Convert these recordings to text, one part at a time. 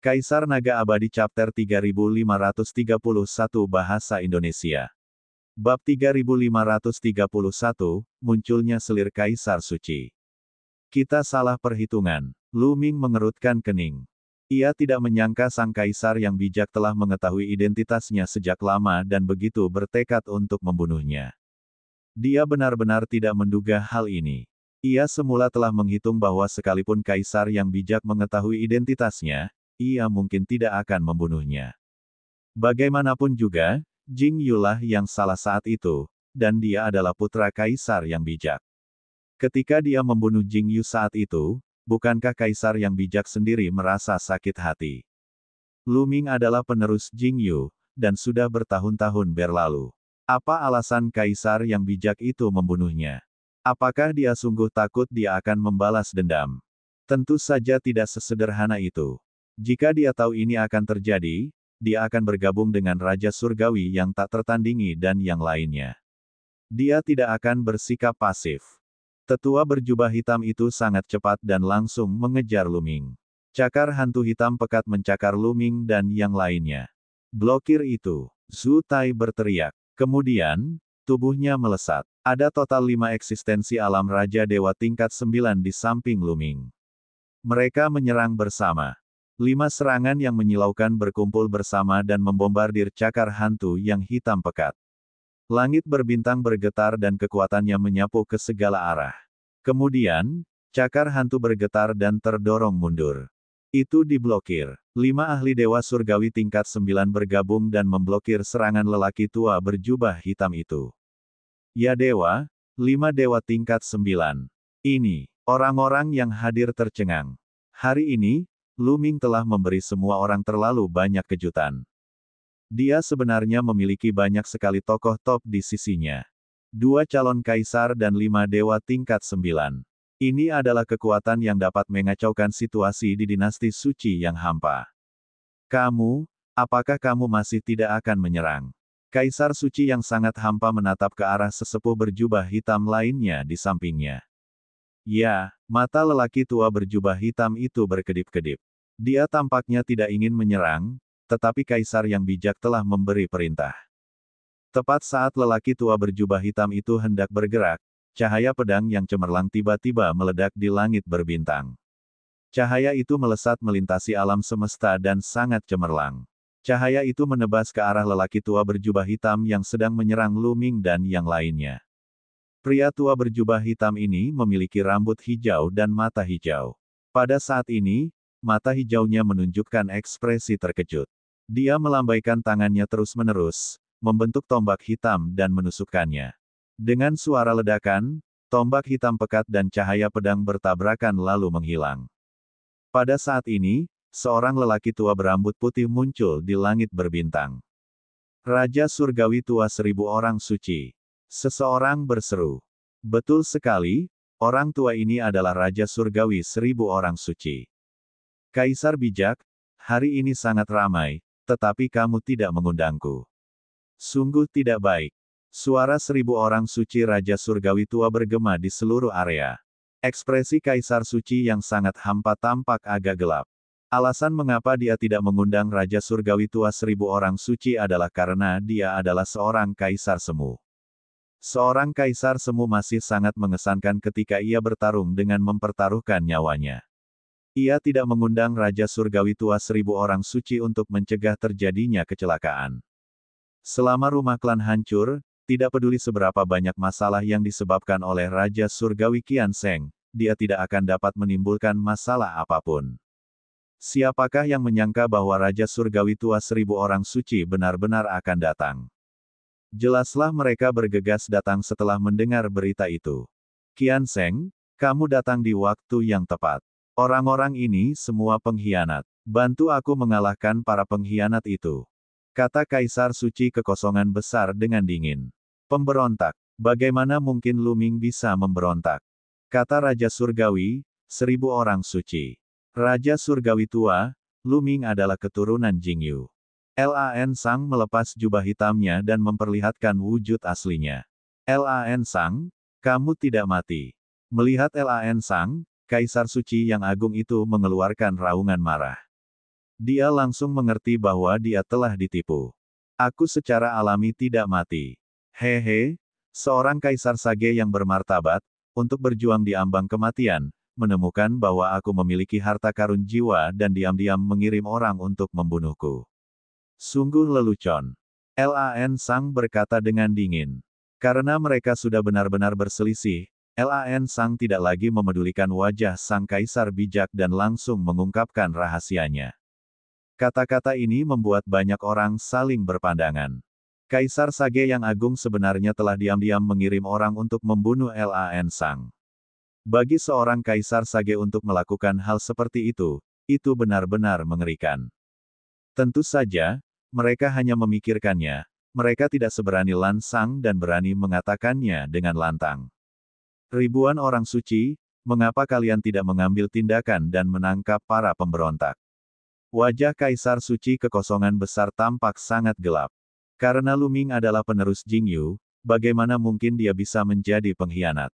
Kaisar Naga Abadi Chapter 3531 Bahasa Indonesia. Bab 3531, Munculnya Selir Kaisar Suci. Kita salah perhitungan. Lu Ming mengerutkan kening. Ia tidak menyangka sang kaisar yang bijak telah mengetahui identitasnya sejak lama dan begitu bertekad untuk membunuhnya. Dia benar-benar tidak menduga hal ini. Ia semula telah menghitung bahwa sekalipun kaisar yang bijak mengetahui identitasnya, ia mungkin tidak akan membunuhnya. Bagaimanapun juga, Jing Yu lah yang salah saat itu, dan dia adalah putra kaisar yang bijak. Ketika dia membunuh Jing Yu saat itu, bukankah kaisar yang bijak sendiri merasa sakit hati? Lu Ming adalah penerus Jing Yu, dan sudah bertahun-tahun berlalu. Apa alasan kaisar yang bijak itu membunuhnya? Apakah dia sungguh takut dia akan membalas dendam? Tentu saja tidak sesederhana itu. Jika dia tahu ini akan terjadi, dia akan bergabung dengan Raja Surgawi yang tak tertandingi dan yang lainnya. Dia tidak akan bersikap pasif. Tetua berjubah hitam itu sangat cepat dan langsung mengejar Lu Ming. Cakar hantu hitam pekat mencakar Lu Ming dan yang lainnya. Blokir itu, Zhu Tai berteriak. Kemudian, tubuhnya melesat. Ada total 5 eksistensi alam Raja Dewa tingkat 9 di samping Lu Ming. Mereka menyerang bersama. 5 serangan yang menyilaukan berkumpul bersama dan membombardir cakar hantu yang hitam pekat. Langit berbintang bergetar dan kekuatannya menyapu ke segala arah. Kemudian, cakar hantu bergetar dan terdorong mundur. Itu diblokir. 5 ahli dewa surgawi tingkat 9 bergabung dan memblokir serangan lelaki tua berjubah hitam itu. Ya dewa, 5 dewa tingkat 9. Ini, orang-orang yang hadir tercengang. Hari ini, Lu Ming telah memberi semua orang terlalu banyak kejutan. Dia sebenarnya memiliki banyak sekali tokoh top di sisinya. 2 calon kaisar dan 5 dewa tingkat 9. Ini adalah kekuatan yang dapat mengacaukan situasi di dinasti suci yang hampa. Kamu, apakah kamu masih tidak akan menyerang? Kaisar suci yang sangat hampa menatap ke arah sesepuh berjubah hitam lainnya di sampingnya. Ya, mata lelaki tua berjubah hitam itu berkedip-kedip. Dia tampaknya tidak ingin menyerang, tetapi kaisar yang bijak telah memberi perintah. Tepat saat lelaki tua berjubah hitam itu hendak bergerak, cahaya pedang yang cemerlang tiba-tiba meledak di langit berbintang. Cahaya itu melesat melintasi alam semesta dan sangat cemerlang. Cahaya itu menebas ke arah lelaki tua berjubah hitam yang sedang menyerang Lu Ming dan yang lainnya. Pria tua berjubah hitam ini memiliki rambut hijau dan mata hijau. Pada saat ini, mata hijaunya menunjukkan ekspresi terkejut. Dia melambaikan tangannya terus-menerus, membentuk tombak hitam dan menusukkannya. Dengan suara ledakan, tombak hitam pekat dan cahaya pedang bertabrakan lalu menghilang. Pada saat ini, seorang lelaki tua berambut putih muncul di langit berbintang. Raja Surgawi tua 1000 orang suci. Seseorang berseru. Betul sekali, orang tua ini adalah Raja Surgawi 1000 orang suci. Kaisar bijak, hari ini sangat ramai, tetapi kamu tidak mengundangku. Sungguh tidak baik. Suara 1000 orang suci Raja Surgawi tua bergema di seluruh area. Ekspresi Kaisar suci yang sangat hampa tampak agak gelap. Alasan mengapa dia tidak mengundang Raja Surgawi tua 1000 orang suci adalah karena dia adalah seorang Kaisar semu. Seorang Kaisar semu masih sangat mengesankan ketika ia bertarung dengan mempertaruhkan nyawanya. Ia tidak mengundang Raja Surgawi tua 1000 orang suci untuk mencegah terjadinya kecelakaan. Selama rumah klan hancur, tidak peduli seberapa banyak masalah yang disebabkan oleh Raja Surgawi Qian Sheng, dia tidak akan dapat menimbulkan masalah apapun. Siapakah yang menyangka bahwa Raja Surgawi tua 1000 orang suci benar-benar akan datang? Jelaslah mereka bergegas datang setelah mendengar berita itu. Qian Sheng, kamu datang di waktu yang tepat. Orang-orang ini semua pengkhianat. Bantu aku mengalahkan para pengkhianat itu. Kata Kaisar Suci kekosongan besar dengan dingin. Pemberontak. Bagaimana mungkin Lu Ming bisa memberontak? Kata Raja Surgawi, 1000 orang suci. Raja Surgawi tua, Lu Ming adalah keturunan Jing Yu. Lan Sang melepas jubah hitamnya dan memperlihatkan wujud aslinya. Lan Sang, kamu tidak mati. Melihat Lan Sang, Kaisar suci yang agung itu mengeluarkan raungan marah. Dia langsung mengerti bahwa dia telah ditipu. Aku secara alami tidak mati. Hehe, seorang kaisar sage yang bermartabat, untuk berjuang di ambang kematian, menemukan bahwa aku memiliki harta karun jiwa dan diam-diam mengirim orang untuk membunuhku. Sungguh lelucon. Lan Sang berkata dengan dingin. Karena mereka sudah benar-benar berselisih, Lan Sang tidak lagi memedulikan wajah sang kaisar bijak dan langsung mengungkapkan rahasianya. Kata-kata ini membuat banyak orang saling berpandangan. Kaisar Sage yang agung sebenarnya telah diam-diam mengirim orang untuk membunuh Lan Sang. Bagi seorang kaisar Sage untuk melakukan hal seperti itu benar-benar mengerikan. Tentu saja, mereka hanya memikirkannya, mereka tidak seberani Lan Sang dan berani mengatakannya dengan lantang. Ribuan orang suci, mengapa kalian tidak mengambil tindakan dan menangkap para pemberontak? Wajah Kaisar Suci Kekosongan Besar tampak sangat gelap. Karena Lu Ming adalah penerus Jingyu, bagaimana mungkin dia bisa menjadi pengkhianat?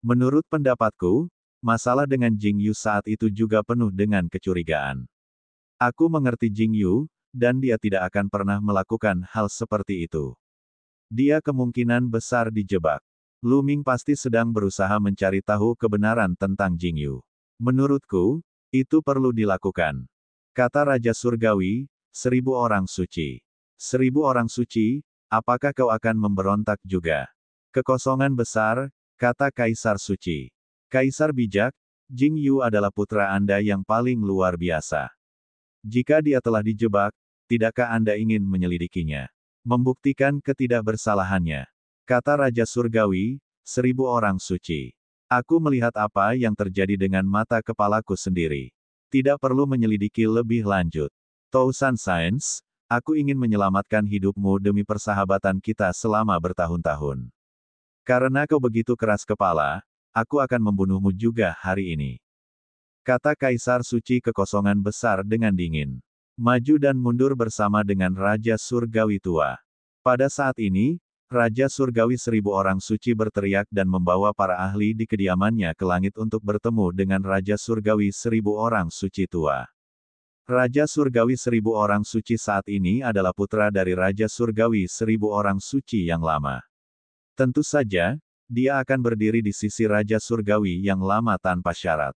Menurut pendapatku, masalah dengan Jingyu saat itu juga penuh dengan kecurigaan. Aku mengerti Jingyu, dan dia tidak akan pernah melakukan hal seperti itu. Dia kemungkinan besar dijebak. Lu Ming pasti sedang berusaha mencari tahu kebenaran tentang Jingyu. Menurutku, itu perlu dilakukan. Kata Raja Surgawi, 1000 orang suci. 1000 orang suci, apakah kau akan memberontak juga? Kekosongan besar, kata Kaisar Suci. Kaisar bijak, Jingyu adalah putra Anda yang paling luar biasa. Jika dia telah dijebak, tidakkah Anda ingin menyelidikinya? Membuktikan ketidakbersalahannya. Kata Raja Surgawi, 1000 orang suci. Aku melihat apa yang terjadi dengan mata kepalaku sendiri. Tidak perlu menyelidiki lebih lanjut. Tousan Science, aku ingin menyelamatkan hidupmu demi persahabatan kita selama bertahun-tahun. Karena kau begitu keras kepala, aku akan membunuhmu juga hari ini. Kata Kaisar Suci Kekosongan Besar dengan dingin. Maju dan mundur bersama dengan Raja Surgawi tua. Pada saat ini, Raja Surgawi 1000 orang suci berteriak dan membawa para ahli di kediamannya ke langit untuk bertemu dengan Raja Surgawi 1000 orang suci tua. Raja Surgawi 1000 orang suci saat ini adalah putra dari Raja Surgawi 1000 orang suci yang lama. Tentu saja, dia akan berdiri di sisi Raja Surgawi yang lama tanpa syarat.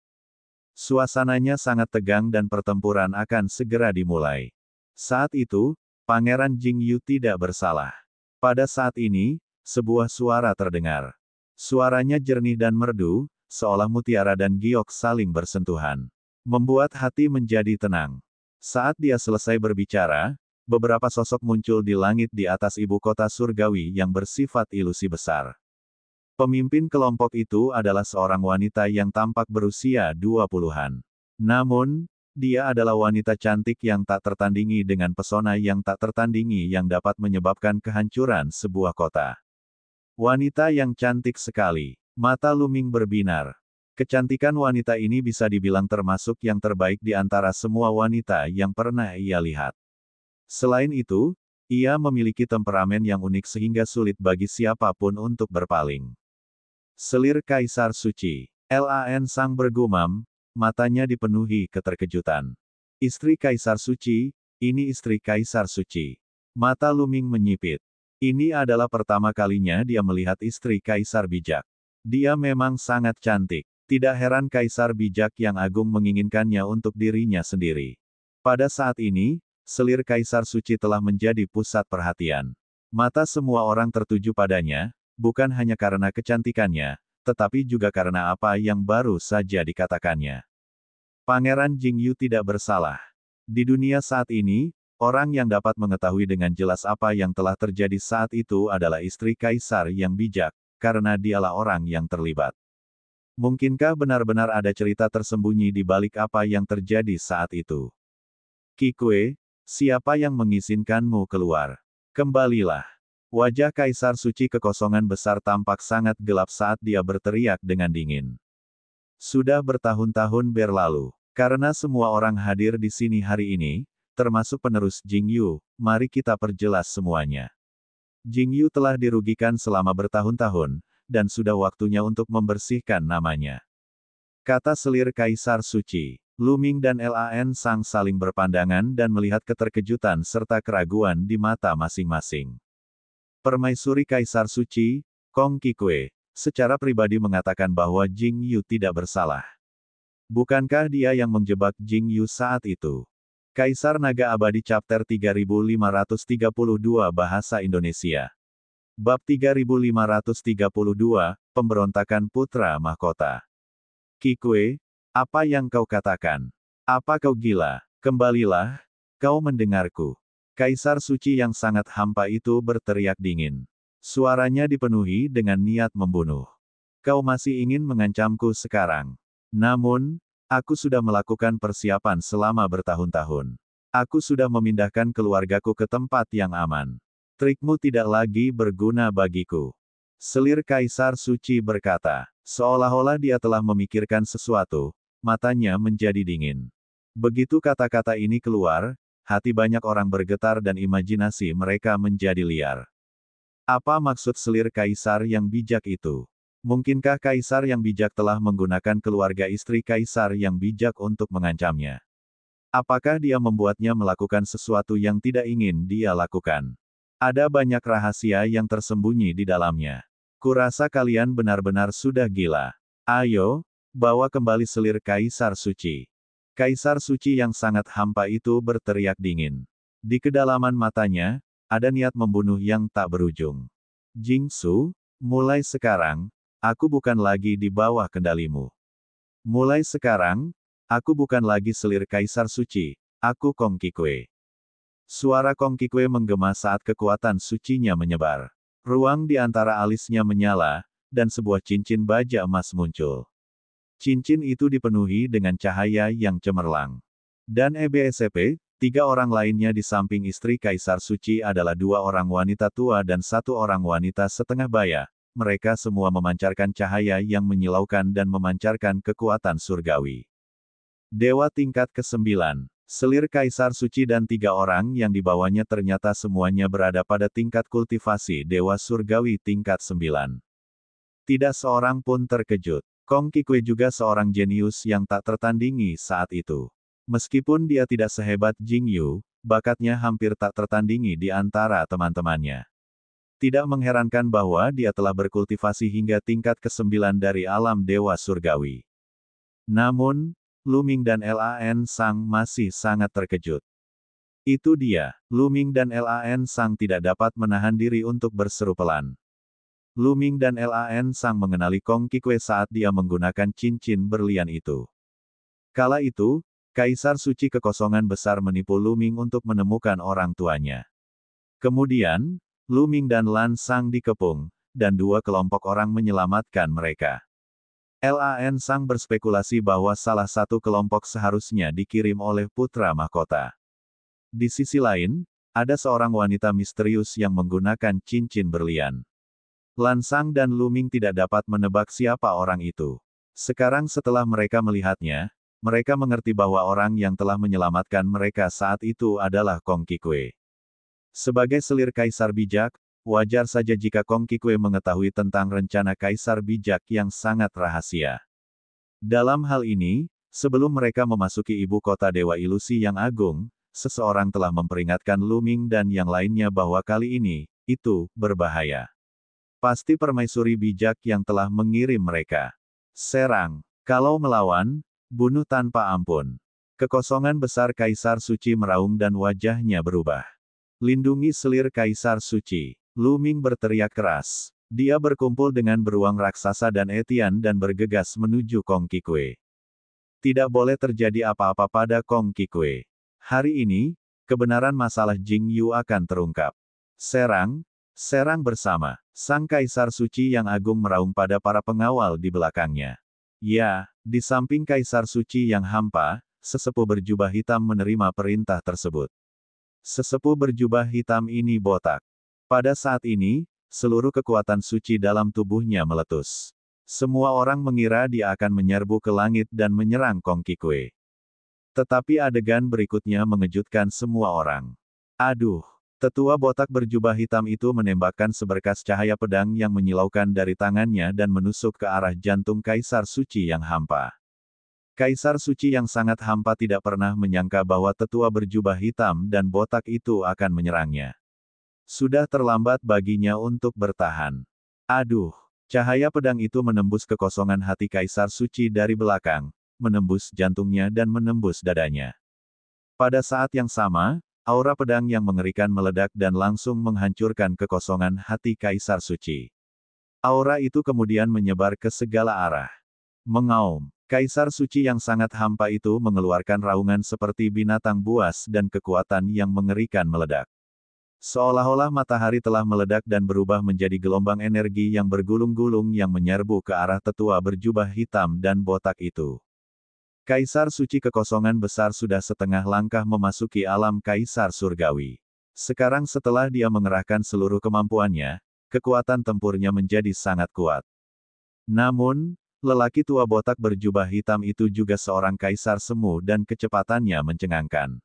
Suasananya sangat tegang dan pertempuran akan segera dimulai. Saat itu, Pangeran Jingyu tidak bersalah. Pada saat ini, sebuah suara terdengar. Suaranya jernih dan merdu, seolah mutiara dan giok saling bersentuhan. Membuat hati menjadi tenang. Saat dia selesai berbicara, beberapa sosok muncul di langit di atas ibu kota surgawi yang bersifat ilusi besar. Pemimpin kelompok itu adalah seorang wanita yang tampak berusia 20-an. Namun, dia adalah wanita cantik yang tak tertandingi dengan pesona yang tak tertandingi yang dapat menyebabkan kehancuran sebuah kota. Wanita yang cantik sekali. Mata Lu Ming berbinar. Kecantikan wanita ini bisa dibilang termasuk yang terbaik di antara semua wanita yang pernah ia lihat. Selain itu, ia memiliki temperamen yang unik sehingga sulit bagi siapapun untuk berpaling. Selir Kaisar Suci. Lan Sang bergumam, matanya dipenuhi keterkejutan. Istri Kaisar Suci, ini istri Kaisar Suci. Mata Lu Ming menyipit. Ini adalah pertama kalinya dia melihat istri Kaisar bijak. Dia memang sangat cantik. Tidak heran Kaisar bijak yang agung menginginkannya untuk dirinya sendiri. Pada saat ini, selir Kaisar Suci telah menjadi pusat perhatian. Mata semua orang tertuju padanya, bukan hanya karena kecantikannya, tetapi juga karena apa yang baru saja dikatakannya. Pangeran Jingyu tidak bersalah. Di dunia saat ini, orang yang dapat mengetahui dengan jelas apa yang telah terjadi saat itu adalah istri kaisar yang bijak, karena dialah orang yang terlibat. Mungkinkah benar-benar ada cerita tersembunyi di balik apa yang terjadi saat itu? Qikue, siapa yang mengizinkanmu keluar? Kembalilah. Wajah Kaisar Suci Kekosongan Besar tampak sangat gelap saat dia berteriak dengan dingin. Sudah bertahun-tahun berlalu. Karena semua orang hadir di sini hari ini, termasuk penerus Jingyu, mari kita perjelas semuanya. Jingyu telah dirugikan selama bertahun-tahun, dan sudah waktunya untuk membersihkan namanya. Kata selir Kaisar Suci. Lu Ming dan Lan Sang saling berpandangan dan melihat keterkejutan serta keraguan di mata masing-masing. Permaisuri Kaisar Suci, Kong Qikue, secara pribadi mengatakan bahwa Jing Yu tidak bersalah. Bukankah dia yang menjebak Jing Yu saat itu? Kaisar Naga Abadi Chapter 3532 Bahasa Indonesia. Bab 3532, Pemberontakan Putra Mahkota. Qikue, apa yang kau katakan? Apa kau gila? Kembalilah, kau mendengarku. Kaisar Suci yang sangat hampa itu berteriak dingin. Suaranya dipenuhi dengan niat membunuh. Kau masih ingin mengancamku sekarang. Namun, aku sudah melakukan persiapan selama bertahun-tahun. Aku sudah memindahkan keluargaku ke tempat yang aman. Trikmu tidak lagi berguna bagiku. Selir Kaisar Suci berkata, seolah-olah dia telah memikirkan sesuatu, matanya menjadi dingin. Begitu kata-kata ini keluar, hati banyak orang bergetar dan imajinasi mereka menjadi liar. Apa maksud selir Kaisar yang bijak itu? Mungkinkah Kaisar yang bijak telah menggunakan keluarga istri Kaisar yang bijak untuk mengancamnya? Apakah dia membuatnya melakukan sesuatu yang tidak ingin dia lakukan? Ada banyak rahasia yang tersembunyi di dalamnya. Kurasa kalian benar-benar sudah gila. Ayo, bawa kembali selir Kaisar Suci. Kaisar Suci yang sangat hampa itu berteriak dingin. Di kedalaman matanya, ada niat membunuh yang tak berujung. Jingsu, mulai sekarang, aku bukan lagi di bawah kendalimu. Mulai sekarang, aku bukan lagi selir Kaisar Suci, aku Kong Qikue. Suara Kong Qikue menggema saat kekuatan sucinya menyebar. Ruang di antara alisnya menyala, dan sebuah cincin baja emas muncul. Cincin itu dipenuhi dengan cahaya yang cemerlang. Dan EBSP, 3 orang lainnya di samping istri Kaisar Suci adalah 2 orang wanita tua dan 1 orang wanita setengah baya. Mereka semua memancarkan cahaya yang menyilaukan dan memancarkan kekuatan surgawi. Dewa tingkat ke-9. Selir Kaisar Suci dan 3 orang yang dibawanya ternyata semuanya berada pada tingkat kultivasi Dewa Surgawi tingkat 9. Tidak seorang pun terkejut. Kong Qikue juga seorang jenius yang tak tertandingi saat itu. Meskipun dia tidak sehebat Jing Yu, bakatnya hampir tak tertandingi di antara teman-temannya. Tidak mengherankan bahwa dia telah berkultivasi hingga tingkat ke-9 dari alam Dewa Surgawi. Namun, Lu Ming dan Lan Sang masih sangat terkejut. Itu dia, Lu Ming dan Lan Sang tidak dapat menahan diri untuk berseru pelan. Lu Ming dan Lan Sang mengenali Kong Qikue saat dia menggunakan cincin berlian itu. Kala itu, Kaisar Suci Kekosongan Besar menipu Lu Ming untuk menemukan orang tuanya. Kemudian, Lu Ming dan Lan Sang dikepung, dan 2 kelompok orang menyelamatkan mereka. Lan Sang berspekulasi bahwa salah satu kelompok seharusnya dikirim oleh Putra Mahkota. Di sisi lain, ada seorang wanita misterius yang menggunakan cincin berlian. Lan Sang dan Lu Ming tidak dapat menebak siapa orang itu. Sekarang setelah mereka melihatnya, mereka mengerti bahwa orang yang telah menyelamatkan mereka saat itu adalah Kong Qikue. Sebagai selir Kaisar bijak, wajar saja jika Kong Qikue mengetahui tentang rencana Kaisar bijak yang sangat rahasia. Dalam hal ini, sebelum mereka memasuki ibu kota Dewa Ilusi yang agung, seseorang telah memperingatkan Lu Ming dan yang lainnya bahwa kali ini, itu berbahaya. Pasti permaisuri bijak yang telah mengirim mereka. Serang. Kalau melawan, bunuh tanpa ampun. Kekosongan besar Kaisar Suci meraung dan wajahnya berubah. Lindungi selir Kaisar Suci. Lu Ming berteriak keras. Dia berkumpul dengan beruang raksasa dan Etian dan bergegas menuju Kong Qikue. Tidak boleh terjadi apa-apa pada Kong Qikue. Hari ini, kebenaran masalah Jing Yu akan terungkap. Serang. Serang bersama. Sang Kaisar Suci yang agung meraung pada para pengawal di belakangnya. Ya, di samping Kaisar Suci yang hampa, sesepuh berjubah hitam menerima perintah tersebut. Sesepuh berjubah hitam ini botak. Pada saat ini, seluruh kekuatan suci dalam tubuhnya meletus. Semua orang mengira dia akan menyerbu ke langit dan menyerang Kong Qikue. Tetapi adegan berikutnya mengejutkan semua orang. Aduh! Tetua botak berjubah hitam itu menembakkan seberkas cahaya pedang yang menyilaukan dari tangannya dan menusuk ke arah jantung Kaisar Suci yang hampa. Kaisar suci yang sangat hampa tidak pernah menyangka bahwa tetua berjubah hitam dan botak itu akan menyerangnya. Sudah terlambat baginya untuk bertahan. Aduh! Cahaya pedang itu menembus kekosongan hati Kaisar Suci dari belakang, menembus jantungnya dan menembus dadanya. Pada saat yang sama, aura pedang yang mengerikan meledak dan langsung menghancurkan kekosongan hati Kaisar Suci. Aura itu kemudian menyebar ke segala arah. Mengaum. Kaisar suci yang sangat hampa itu mengeluarkan raungan seperti binatang buas dan kekuatan yang mengerikan meledak. Seolah-olah matahari telah meledak dan berubah menjadi gelombang energi yang bergulung-gulung yang menyerbu ke arah tetua berjubah hitam dan botak itu. Kaisar suci kekosongan besar sudah setengah langkah memasuki alam Kaisar Surgawi. Sekarang setelah dia mengerahkan seluruh kemampuannya, kekuatan tempurnya menjadi sangat kuat. Namun, lelaki tua botak berjubah hitam itu juga seorang kaisar semu dan kecepatannya mencengangkan.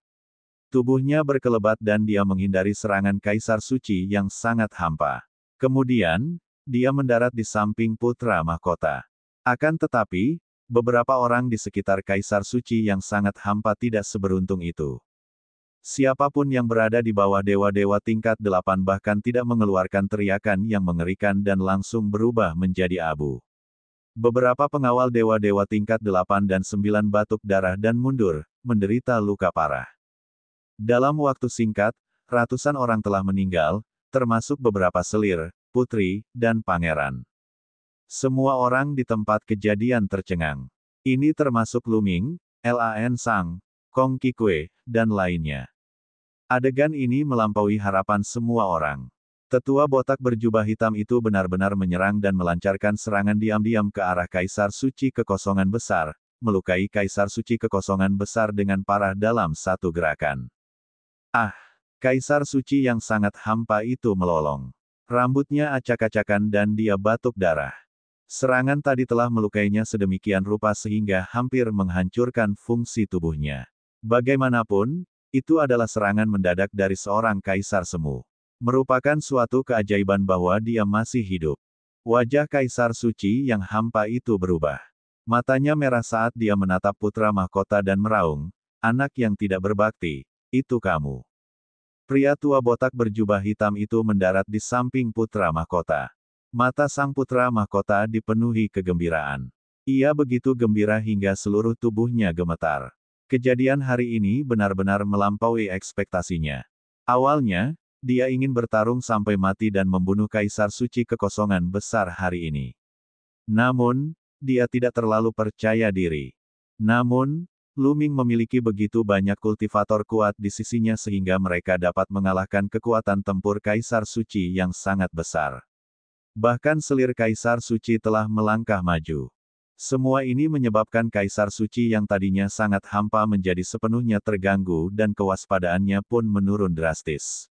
Tubuhnya berkelebat dan dia menghindari serangan kaisar suci yang sangat hampa. Kemudian, dia mendarat di samping putra mahkota. Akan tetapi, beberapa orang di sekitar kaisar suci yang sangat hampa tidak seberuntung itu. Siapapun yang berada di bawah dewa-dewa tingkat 8 bahkan tidak mengeluarkan teriakan yang mengerikan dan langsung berubah menjadi abu. Beberapa pengawal dewa-dewa tingkat 8 dan 9 batuk darah dan mundur, menderita luka parah. Dalam waktu singkat, ratusan orang telah meninggal, termasuk beberapa selir, putri, dan pangeran. Semua orang di tempat kejadian tercengang. Ini termasuk Luming, Lan Sang, Kong Qikue, dan lainnya. Adegan ini melampaui harapan semua orang. Tetua botak berjubah hitam itu benar-benar menyerang dan melancarkan serangan diam-diam ke arah Kaisar Suci Kekosongan Besar, melukai Kaisar Suci Kekosongan Besar dengan parah dalam satu gerakan. Ah! Kaisar Suci yang sangat hampa itu melolong. Rambutnya acak-acakan dan dia batuk darah. Serangan tadi telah melukainya sedemikian rupa sehingga hampir menghancurkan fungsi tubuhnya. Bagaimanapun, itu adalah serangan mendadak dari seorang kaisar semu. Merupakan suatu keajaiban bahwa dia masih hidup. Wajah Kaisar Suci yang hampa itu berubah. Matanya merah saat dia menatap putra mahkota dan meraung, "Anak yang tidak berbakti, itu kamu." Pria tua botak berjubah hitam itu mendarat di samping putra mahkota. Mata sang putra mahkota dipenuhi kegembiraan. Ia begitu gembira hingga seluruh tubuhnya gemetar. Kejadian hari ini benar-benar melampaui ekspektasinya. Awalnya, dia ingin bertarung sampai mati dan membunuh Kaisar Suci Kekosongan Besar hari ini. Namun, dia tidak terlalu percaya diri. Namun, Luming memiliki begitu banyak kultivator kuat di sisinya sehingga mereka dapat mengalahkan kekuatan tempur Kaisar Suci yang sangat besar. Bahkan selir Kaisar Suci telah melangkah maju. Semua ini menyebabkan Kaisar Suci yang tadinya sangat hampa menjadi sepenuhnya terganggu dan kewaspadaannya pun menurun drastis.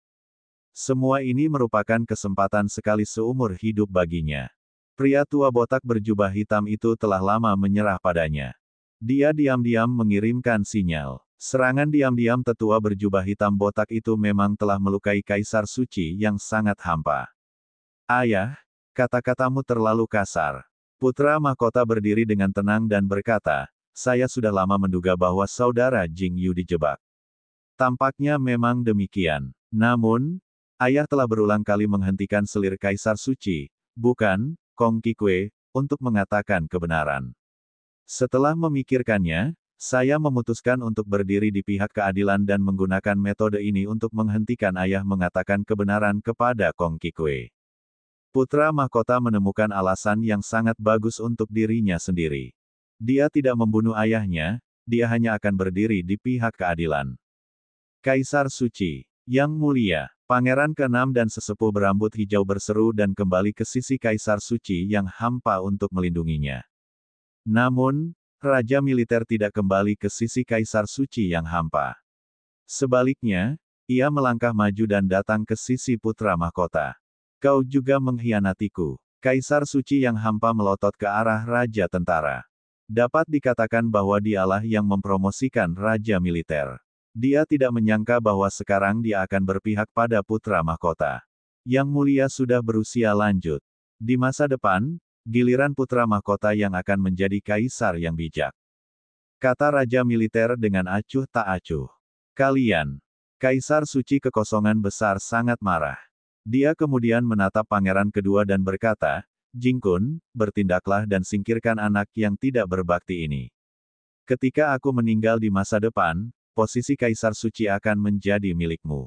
Semua ini merupakan kesempatan sekali seumur hidup baginya. Pria tua botak berjubah hitam itu telah lama menyerah padanya. Dia diam-diam mengirimkan sinyal. Serangan diam-diam tetua berjubah hitam botak itu memang telah melukai Kaisar Suci yang sangat hampa. "Ayah, kata-katamu terlalu kasar." Putra mahkota berdiri dengan tenang dan berkata, "Saya sudah lama menduga bahwa saudara Jing Yu dijebak." Tampaknya memang demikian. Namun, ayah telah berulang kali menghentikan selir Kaisar Suci, bukan, Kong Qikue, untuk mengatakan kebenaran. Setelah memikirkannya, saya memutuskan untuk berdiri di pihak keadilan dan menggunakan metode ini untuk menghentikan ayah mengatakan kebenaran kepada Kong Qikue. Putra mahkota menemukan alasan yang sangat bagus untuk dirinya sendiri. Dia tidak membunuh ayahnya, dia hanya akan berdiri di pihak keadilan. Kaisar Suci, yang mulia, Pangeran ke-6 dan sesepuh berambut hijau berseru dan kembali ke sisi Kaisar Suci yang hampa untuk melindunginya. Namun, Raja Militer tidak kembali ke sisi Kaisar Suci yang hampa. Sebaliknya, ia melangkah maju dan datang ke sisi putra mahkota. "Kau juga mengkhianatiku." Kaisar Suci yang hampa melotot ke arah Raja Tentara. Dapat dikatakan bahwa dialah yang mempromosikan Raja Militer. Dia tidak menyangka bahwa sekarang dia akan berpihak pada putra mahkota. Yang mulia sudah berusia lanjut. Di masa depan, giliran putra mahkota yang akan menjadi kaisar yang bijak. Kata Raja Militer dengan acuh tak acuh. Kalian. Kaisar Suci Kekosongan Besar sangat marah. Dia kemudian menatap pangeran kedua dan berkata, Jingkun, bertindaklah dan singkirkan anak yang tidak berbakti ini. Ketika aku meninggal di masa depan, posisi Kaisar Suci akan menjadi milikmu.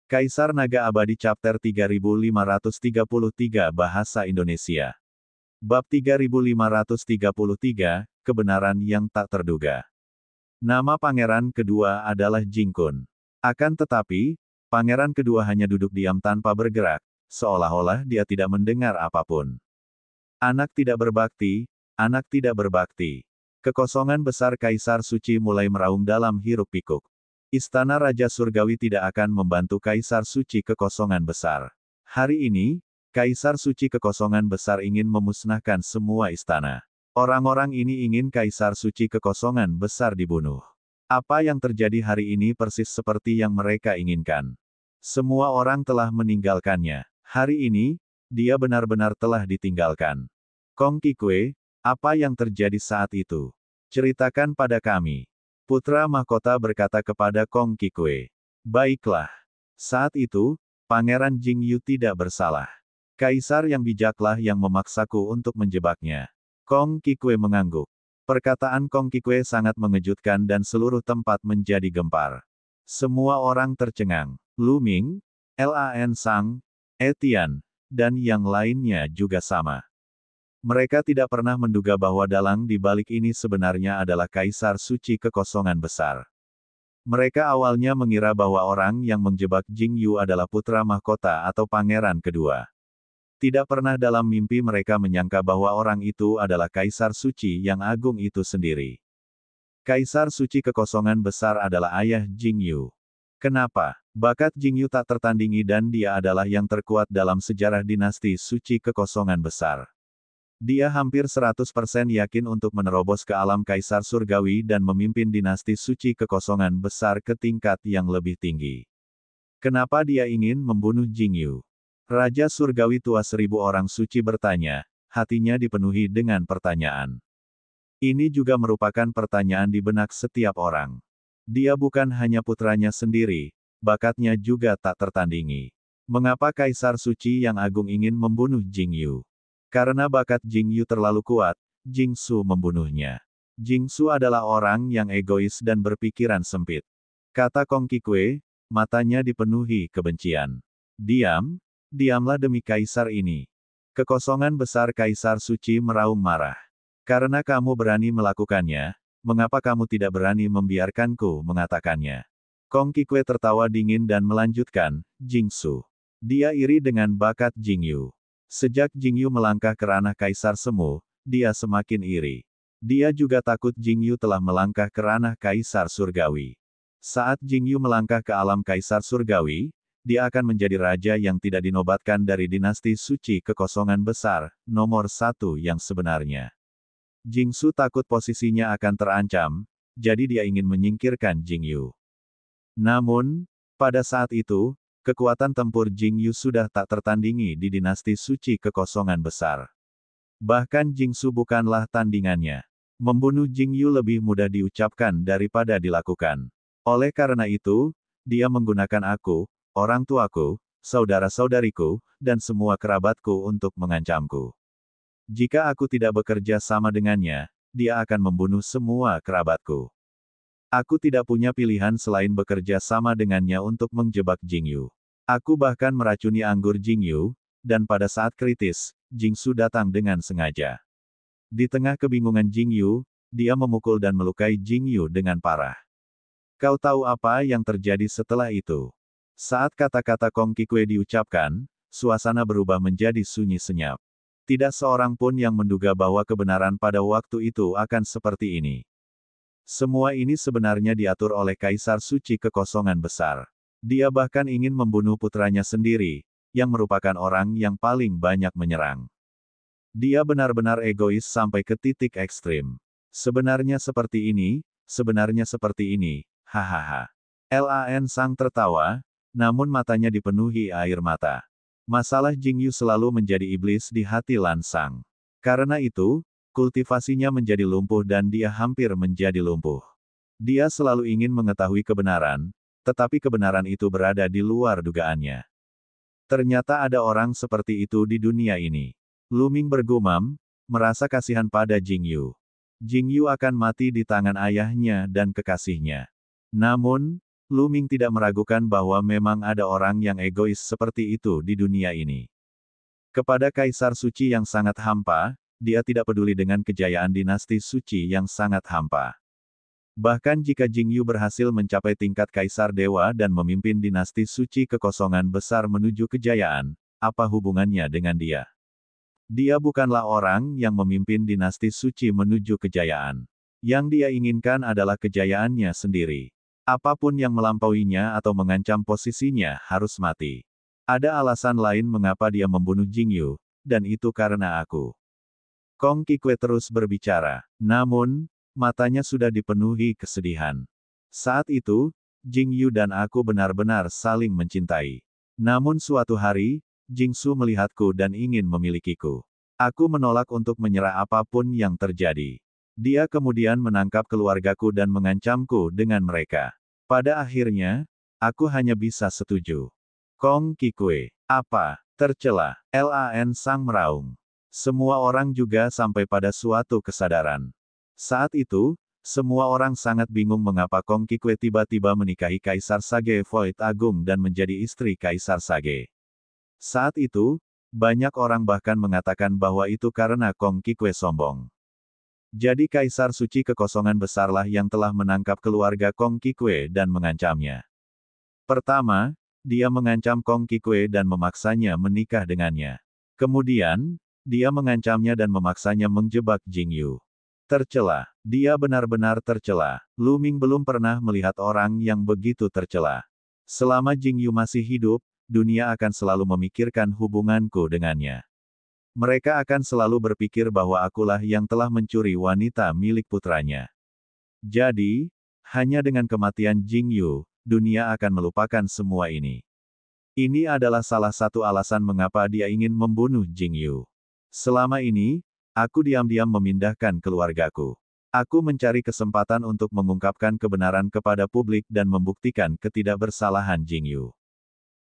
Kaisar Naga Abadi Chapter 3533 Bahasa Indonesia. Bab 3533, Kebenaran yang tak terduga. Nama pangeran kedua adalah Jingkun. Akan tetapi, pangeran kedua hanya duduk diam tanpa bergerak, seolah-olah dia tidak mendengar apapun. Anak tidak berbakti, anak tidak berbakti. Kekosongan besar Kaisar Suci mulai meraung dalam hiruk-pikuk. Istana Raja Surgawi tidak akan membantu Kaisar Suci Kekosongan Besar. Hari ini, Kaisar Suci Kekosongan Besar ingin memusnahkan semua istana. Orang-orang ini ingin Kaisar Suci Kekosongan Besar dibunuh. Apa yang terjadi hari ini persis seperti yang mereka inginkan. Semua orang telah meninggalkannya. Hari ini, dia benar-benar telah ditinggalkan. Kong Qikue, apa yang terjadi saat itu? Ceritakan pada kami. Putra Mahkota berkata kepada Kong Qikue. Baiklah. Saat itu, Pangeran Jingyu tidak bersalah. Kaisar yang bijaklah yang memaksaku untuk menjebaknya. Kong Qikue mengangguk. Perkataan Kong Qikue sangat mengejutkan dan seluruh tempat menjadi gempar. Semua orang tercengang. Lu Ming, Lan Sang, Etian, dan yang lainnya juga sama. Mereka tidak pernah menduga bahwa dalang di balik ini sebenarnya adalah Kaisar Suci Kekosongan Besar. Mereka awalnya mengira bahwa orang yang menjebak Jingyu adalah putra mahkota atau pangeran kedua. Tidak pernah dalam mimpi mereka menyangka bahwa orang itu adalah Kaisar Suci yang agung itu sendiri. Kaisar Suci Kekosongan Besar adalah ayah Jingyu. Kenapa? Bakat Jingyu tak tertandingi dan dia adalah yang terkuat dalam sejarah dinasti Suci Kekosongan Besar. Dia hampir 100% yakin untuk menerobos ke alam Kaisar Surgawi dan memimpin dinasti Suci Kekosongan Besar ke tingkat yang lebih tinggi. Kenapa dia ingin membunuh Jingyu? Raja Surgawi tua 1000 orang suci bertanya, hatinya dipenuhi dengan pertanyaan. Ini juga merupakan pertanyaan di benak setiap orang. Dia bukan hanya putranya sendiri, bakatnya juga tak tertandingi. Mengapa Kaisar Suci yang agung ingin membunuh Jingyu? Karena bakat Jingyu terlalu kuat, Jingsu membunuhnya. Jingsu adalah orang yang egois dan berpikiran sempit. Kata Kong Qikue, matanya dipenuhi kebencian. Diamlah demi Kaisar ini. Kekosongan besar Kaisar Suci meraung marah. Karena kamu berani melakukannya, mengapa kamu tidak berani membiarkanku mengatakannya? Kong Qikue tertawa dingin dan melanjutkan, Jingsu. Dia iri dengan bakat Jingyu. Sejak Jingyu melangkah ke ranah Kaisar Semu, dia semakin iri. Dia juga takut Jingyu telah melangkah ke ranah Kaisar Surgawi. Saat Jingyu melangkah ke alam Kaisar Surgawi, dia akan menjadi raja yang tidak dinobatkan dari dinasti Suci Kekosongan Besar, nomor 1 yang sebenarnya. Jingsu takut posisinya akan terancam, jadi dia ingin menyingkirkan Jingyu. Namun, pada saat itu, kekuatan tempur Jingyu sudah tak tertandingi di dinasti Suci Kekosongan Besar. Bahkan Jingsu bukanlah tandingannya. Membunuh Jingyu lebih mudah diucapkan daripada dilakukan. Oleh karena itu, dia menggunakan aku, orang tuaku, saudara-saudariku, dan semua kerabatku untuk mengancamku. Jika aku tidak bekerja sama dengannya, dia akan membunuh semua kerabatku. Aku tidak punya pilihan selain bekerja sama dengannya untuk menjebak Jingyu. Aku bahkan meracuni anggur Jingyu, dan pada saat kritis, Jingsu datang dengan sengaja. Di tengah kebingungan Jingyu, dia memukul dan melukai Jingyu dengan parah. Kau tahu apa yang terjadi setelah itu? Saat kata-kata Kong Qikue diucapkan, suasana berubah menjadi sunyi senyap. Tidak seorang pun yang menduga bahwa kebenaran pada waktu itu akan seperti ini. Semua ini sebenarnya diatur oleh Kaisar Suci Kekosongan Besar. Dia bahkan ingin membunuh putranya sendiri, yang merupakan orang yang paling banyak menyerang. Dia benar-benar egois sampai ke titik ekstrim. Sebenarnya seperti ini, hahaha. Lan Sang tertawa, namun matanya dipenuhi air mata. Masalah Jingyu selalu menjadi iblis di hati Lan Sang. Karena itu, kultivasinya menjadi lumpuh dan dia hampir menjadi lumpuh. Dia selalu ingin mengetahui kebenaran, tetapi kebenaran itu berada di luar dugaannya. Ternyata ada orang seperti itu di dunia ini. Lu Ming bergumam, merasa kasihan pada Jingyu. Jingyu akan mati di tangan ayahnya dan kekasihnya. Namun, Lu Ming tidak meragukan bahwa memang ada orang yang egois seperti itu di dunia ini. Kepada Kaisar Suci yang sangat hampa, dia tidak peduli dengan kejayaan dinasti Suci yang sangat hampa. Bahkan jika Jingyu berhasil mencapai tingkat Kaisar Dewa dan memimpin dinasti Suci kekosongan besar menuju kejayaan, apa hubungannya dengan dia? Dia bukanlah orang yang memimpin dinasti Suci menuju kejayaan. Yang dia inginkan adalah kejayaannya sendiri. Apapun yang melampauinya atau mengancam posisinya harus mati. Ada alasan lain mengapa dia membunuh Jingyu, dan itu karena aku. Kong Qikue terus berbicara, namun, matanya sudah dipenuhi kesedihan. Saat itu, Jingyu dan aku benar-benar saling mencintai. Namun suatu hari, Jingsu melihatku dan ingin memilikiku. Aku menolak untuk menyerah apapun yang terjadi. Dia kemudian menangkap keluargaku dan mengancamku dengan mereka. Pada akhirnya, aku hanya bisa setuju. Kong Qikue, apa? Tercela. Lan Sang meraung. Semua orang juga sampai pada suatu kesadaran. Saat itu, semua orang sangat bingung mengapa Kong Qikue tiba-tiba menikahi Kaisar Sage Void Agung dan menjadi istri Kaisar Sage. Saat itu, banyak orang bahkan mengatakan bahwa itu karena Kong Qikue sombong. Jadi Kaisar Suci kekosongan besarlah yang telah menangkap keluarga Kong Qikue dan mengancamnya. Pertama, dia mengancam Kong Qikue dan memaksanya menikah dengannya. Kemudian, dia mengancamnya dan memaksanya menjebak Jingyu. Tercela. Dia benar-benar tercela. Lu Ming belum pernah melihat orang yang begitu tercela. Selama Jingyu masih hidup, dunia akan selalu memikirkan hubunganku dengannya. Mereka akan selalu berpikir bahwa akulah yang telah mencuri wanita milik putranya. Jadi, hanya dengan kematian Jingyu, dunia akan melupakan semua ini. Ini adalah salah satu alasan mengapa dia ingin membunuh Jingyu. Selama ini, aku diam-diam memindahkan keluargaku. Aku mencari kesempatan untuk mengungkapkan kebenaran kepada publik dan membuktikan ketidakbersalahan Jingyu.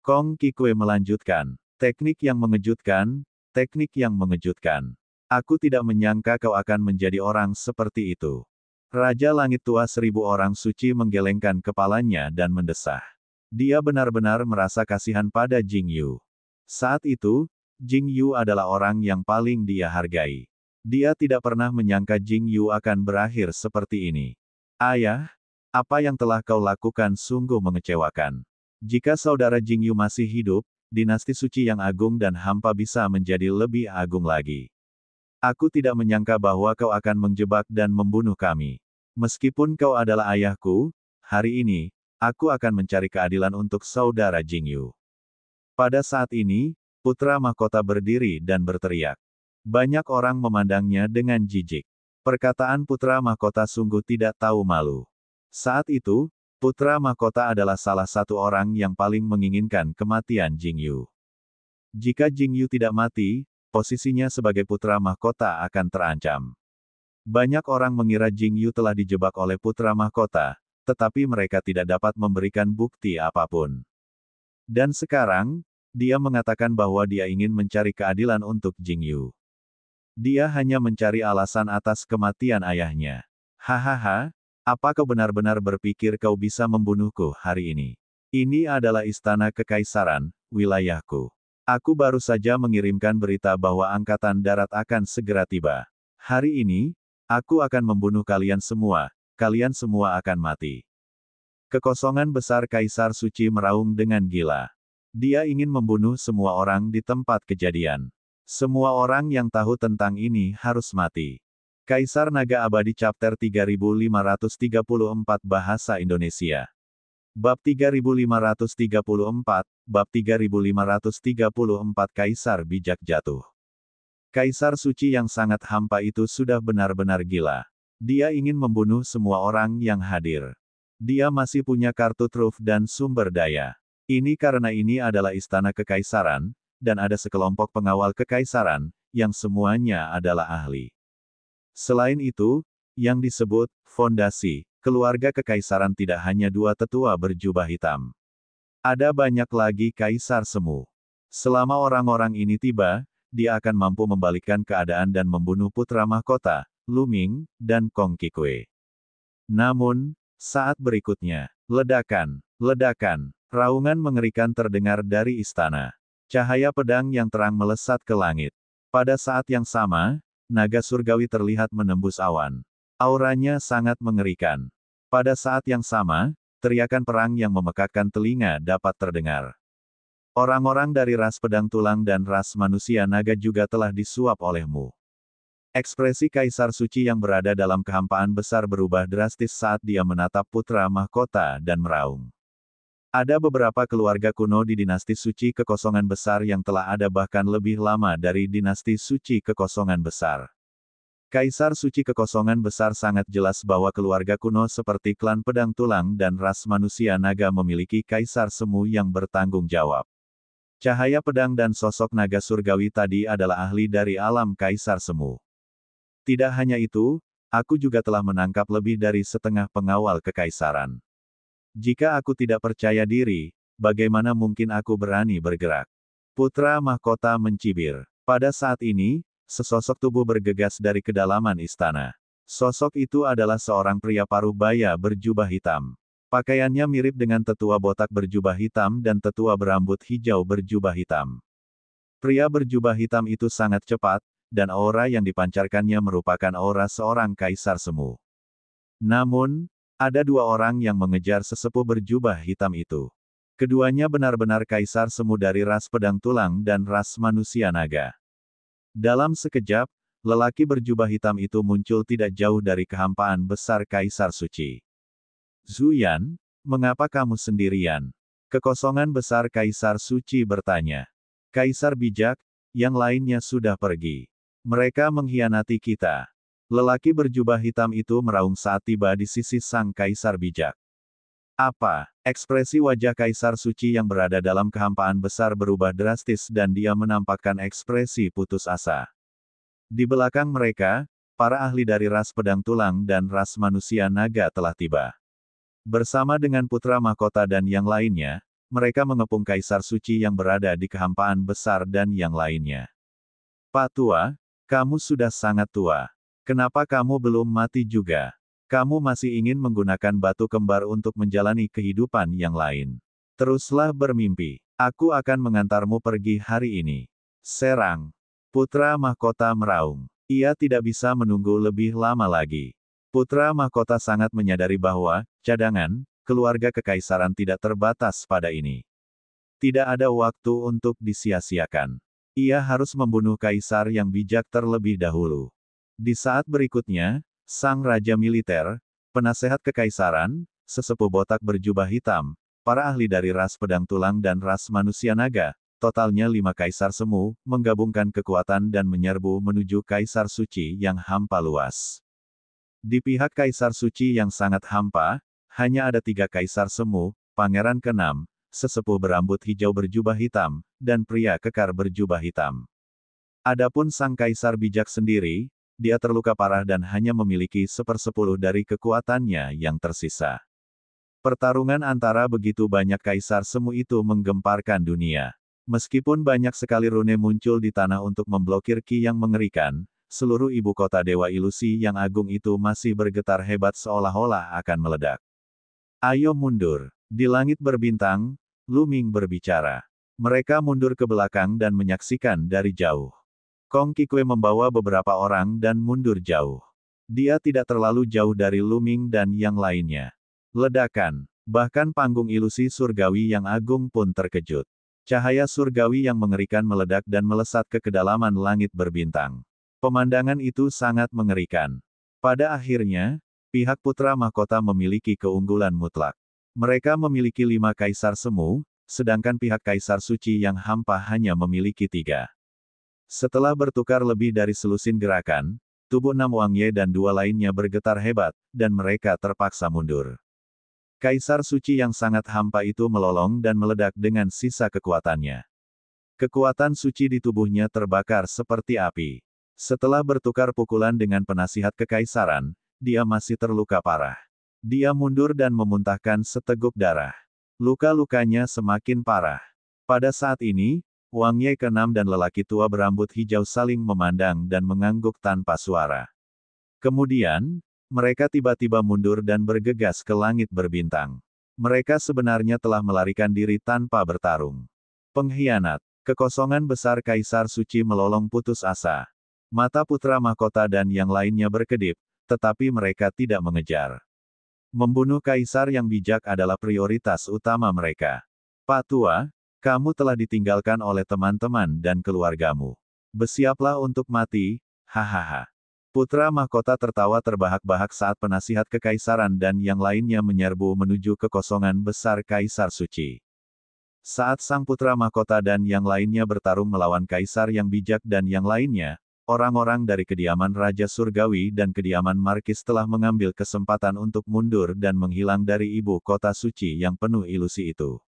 Kong Qikue melanjutkan, teknik yang mengejutkan, teknik yang mengejutkan. Aku tidak menyangka kau akan menjadi orang seperti itu. Raja Langit Tua 1000 orang suci menggelengkan kepalanya dan mendesah. Dia benar-benar merasa kasihan pada Jingyu. Saat itu, Jingyu adalah orang yang paling dia hargai. Dia tidak pernah menyangka Jingyu akan berakhir seperti ini. Ayah, apa yang telah kau lakukan sungguh mengecewakan. Jika saudara Jingyu masih hidup, dinasti suci yang agung dan hampa bisa menjadi lebih agung lagi. Aku tidak menyangka bahwa kau akan menjebak dan membunuh kami. Meskipun kau adalah ayahku, hari ini, aku akan mencari keadilan untuk saudara Jingyu. Pada saat ini, Putra Mahkota berdiri dan berteriak. Banyak orang memandangnya dengan jijik. Perkataan Putra Mahkota sungguh tidak tahu malu. Saat itu, Putra Mahkota adalah salah satu orang yang paling menginginkan kematian Jingyu. Jika Jingyu tidak mati, posisinya sebagai Putra Mahkota akan terancam. Banyak orang mengira Jingyu telah dijebak oleh Putra Mahkota, tetapi mereka tidak dapat memberikan bukti apapun. Dan sekarang, dia mengatakan bahwa dia ingin mencari keadilan untuk Jingyu. Dia hanya mencari alasan atas kematian ayahnya. Hahaha, apa kau benar-benar berpikir kau bisa membunuhku hari ini? Ini adalah istana kekaisaran, wilayahku. Aku baru saja mengirimkan berita bahwa Angkatan Darat akan segera tiba. Hari ini, aku akan membunuh kalian semua akan mati. Kekosongan besar Kaisar Suci meraung dengan gila. Dia ingin membunuh semua orang di tempat kejadian. Semua orang yang tahu tentang ini harus mati. Kaisar Naga Abadi Chapter 3534 Bahasa Indonesia. Bab 3534, Bab 3534 Kaisar Bijak Jatuh. Kaisar Suci yang sangat hampa itu sudah benar-benar gila. Dia ingin membunuh semua orang yang hadir. Dia masih punya kartu truf dan sumber daya. Ini karena ini adalah istana kekaisaran, dan ada sekelompok pengawal kekaisaran, yang semuanya adalah ahli. Selain itu, yang disebut fondasi keluarga kekaisaran tidak hanya dua tetua berjubah hitam. Ada banyak lagi kaisar semu. Selama orang-orang ini tiba, dia akan mampu membalikkan keadaan dan membunuh putra mahkota, Lu Ming, dan Kong Qikui. Namun, saat berikutnya, ledakan, raungan mengerikan terdengar dari istana. Cahaya pedang yang terang melesat ke langit. Pada saat yang sama, naga surgawi terlihat menembus awan. Auranya sangat mengerikan. Pada saat yang sama, teriakan perang yang memekakkan telinga dapat terdengar. Orang-orang dari ras pedang tulang dan ras manusia naga juga telah disuap olehmu. Ekspresi Kaisar Suci yang berada dalam kehampaan besar berubah drastis saat dia menatap putra mahkota dan meraung. Ada beberapa keluarga kuno di dinasti Suci Kekosongan Besar yang telah ada bahkan lebih lama dari dinasti Suci Kekosongan Besar. Kaisar Suci Kekosongan Besar sangat jelas bahwa keluarga kuno seperti klan pedang tulang dan ras manusia naga memiliki kaisar semu yang bertanggung jawab. Cahaya pedang dan sosok naga surgawi tadi adalah ahli dari alam kaisar semu. Tidak hanya itu, aku juga telah menangkap lebih dari setengah pengawal kekaisaran. Jika aku tidak percaya diri, bagaimana mungkin aku berani bergerak? Putra mahkota mencibir. Pada saat ini, sesosok tubuh bergegas dari kedalaman istana. Sosok itu adalah seorang pria paruh baya berjubah hitam. Pakaiannya mirip dengan tetua botak berjubah hitam dan tetua berambut hijau berjubah hitam. Pria berjubah hitam itu sangat cepat, dan aura yang dipancarkannya merupakan aura seorang kaisar semu. Namun, ada dua orang yang mengejar sesepuh berjubah hitam itu. Keduanya benar-benar kaisar semu dari ras pedang tulang dan ras manusia naga. Dalam sekejap, lelaki berjubah hitam itu muncul tidak jauh dari kehampaan besar Kaisar Suci. Zuyan, mengapa kamu sendirian? Kekosongan besar Kaisar Suci bertanya. Kaisar bijak, yang lainnya sudah pergi. Mereka mengkhianati kita. Lelaki berjubah hitam itu meraung saat tiba di sisi sang kaisar bijak. Apa? Ekspresi wajah Kaisar Suci yang berada dalam kehampaan besar berubah drastis dan dia menampakkan ekspresi putus asa. Di belakang mereka, para ahli dari ras pedang tulang dan ras manusia naga telah tiba. Bersama dengan putra mahkota dan yang lainnya, mereka mengepung Kaisar Suci yang berada di kehampaan besar dan yang lainnya. Pak Tua, kamu sudah sangat tua. Kenapa kamu belum mati juga? Kamu masih ingin menggunakan batu kembar untuk menjalani kehidupan yang lain. Teruslah bermimpi. Aku akan mengantarmu pergi hari ini. Serang. Putra mahkota meraung. Ia tidak bisa menunggu lebih lama lagi. Putra mahkota sangat menyadari bahwa, cadangan, keluarga kekaisaran tidak terbatas pada ini. Tidak ada waktu untuk disia-siakan. Ia harus membunuh kaisar yang bijak terlebih dahulu. Di saat berikutnya, sang raja militer, penasehat kekaisaran, sesepuh botak berjubah hitam, para ahli dari ras pedang tulang dan ras manusia naga, totalnya 5 kaisar semu, menggabungkan kekuatan dan menyerbu menuju Kaisar Suci yang hampa luas. Di pihak Kaisar Suci yang sangat hampa, hanya ada 3 kaisar semu, Pangeran ke-6, sesepuh berambut hijau berjubah hitam, dan pria kekar berjubah hitam. Adapun sang kaisar bijak sendiri, dia terluka parah dan hanya memiliki 1/10 dari kekuatannya yang tersisa. Pertarungan antara begitu banyak kaisar semu itu menggemparkan dunia. Meskipun banyak sekali rune muncul di tanah untuk memblokir ki yang mengerikan, seluruh ibu kota Dewa Ilusi yang agung itu masih bergetar hebat seolah-olah akan meledak. Ayo mundur. Di langit berbintang, Lu Ming berbicara. Mereka mundur ke belakang dan menyaksikan dari jauh. Kong Qikui membawa beberapa orang dan mundur jauh. Dia tidak terlalu jauh dari Lu Ming dan yang lainnya. Ledakan. Bahkan panggung ilusi surgawi yang agung pun terkejut. Cahaya surgawi yang mengerikan meledak dan melesat ke kedalaman langit berbintang. Pemandangan itu sangat mengerikan. Pada akhirnya, pihak putra mahkota memiliki keunggulan mutlak. Mereka memiliki 5 kaisar semu, sedangkan pihak Kaisar Suci yang hampa hanya memiliki 3. Setelah bertukar lebih dari selusin gerakan, tubuh Nam Wangye dan 2 lainnya bergetar hebat, dan mereka terpaksa mundur. Kaisar Suci yang sangat hampa itu melolong dan meledak dengan sisa kekuatannya. Kekuatan suci di tubuhnya terbakar seperti api. Setelah bertukar pukulan dengan penasihat kekaisaran, dia masih terluka parah. Dia mundur dan memuntahkan seteguk darah. Luka-lukanya semakin parah. Pada saat ini, Wang Ye ke-6 dan lelaki tua berambut hijau saling memandang dan mengangguk tanpa suara. Kemudian, mereka tiba-tiba mundur dan bergegas ke langit berbintang. Mereka sebenarnya telah melarikan diri tanpa bertarung. Pengkhianat. Kekosongan besar Kaisar Suci melolong putus asa. Mata putra mahkota dan yang lainnya berkedip, tetapi mereka tidak mengejar. Membunuh kaisar yang bijak adalah prioritas utama mereka. Pak Tua, kamu telah ditinggalkan oleh teman-teman dan keluargamu. Bersiaplah untuk mati, hahaha. Putra mahkota tertawa terbahak-bahak saat penasihat kekaisaran dan yang lainnya menyerbu menuju kekosongan besar Kaisar Suci. Saat sang putra mahkota dan yang lainnya bertarung melawan kaisar yang bijak dan yang lainnya, orang-orang dari kediaman Raja Surgawi dan kediaman Markis telah mengambil kesempatan untuk mundur dan menghilang dari ibu kota suci yang penuh ilusi itu.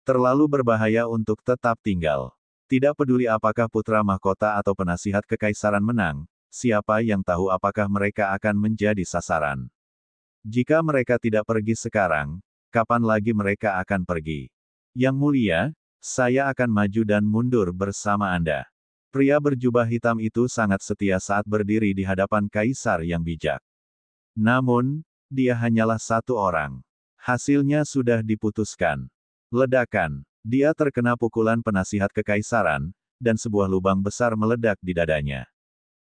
Terlalu berbahaya untuk tetap tinggal. Tidak peduli apakah putra mahkota atau penasihat kekaisaran menang, siapa yang tahu apakah mereka akan menjadi sasaran. Jika mereka tidak pergi sekarang, kapan lagi mereka akan pergi? Yang mulia, saya akan maju dan mundur bersama Anda. Pria berjubah hitam itu sangat setia saat berdiri di hadapan kaisar yang bijak. Namun, dia hanyalah satu orang. Hasilnya sudah diputuskan. Ledakan. Dia terkena pukulan penasihat kekaisaran, dan sebuah lubang besar meledak di dadanya.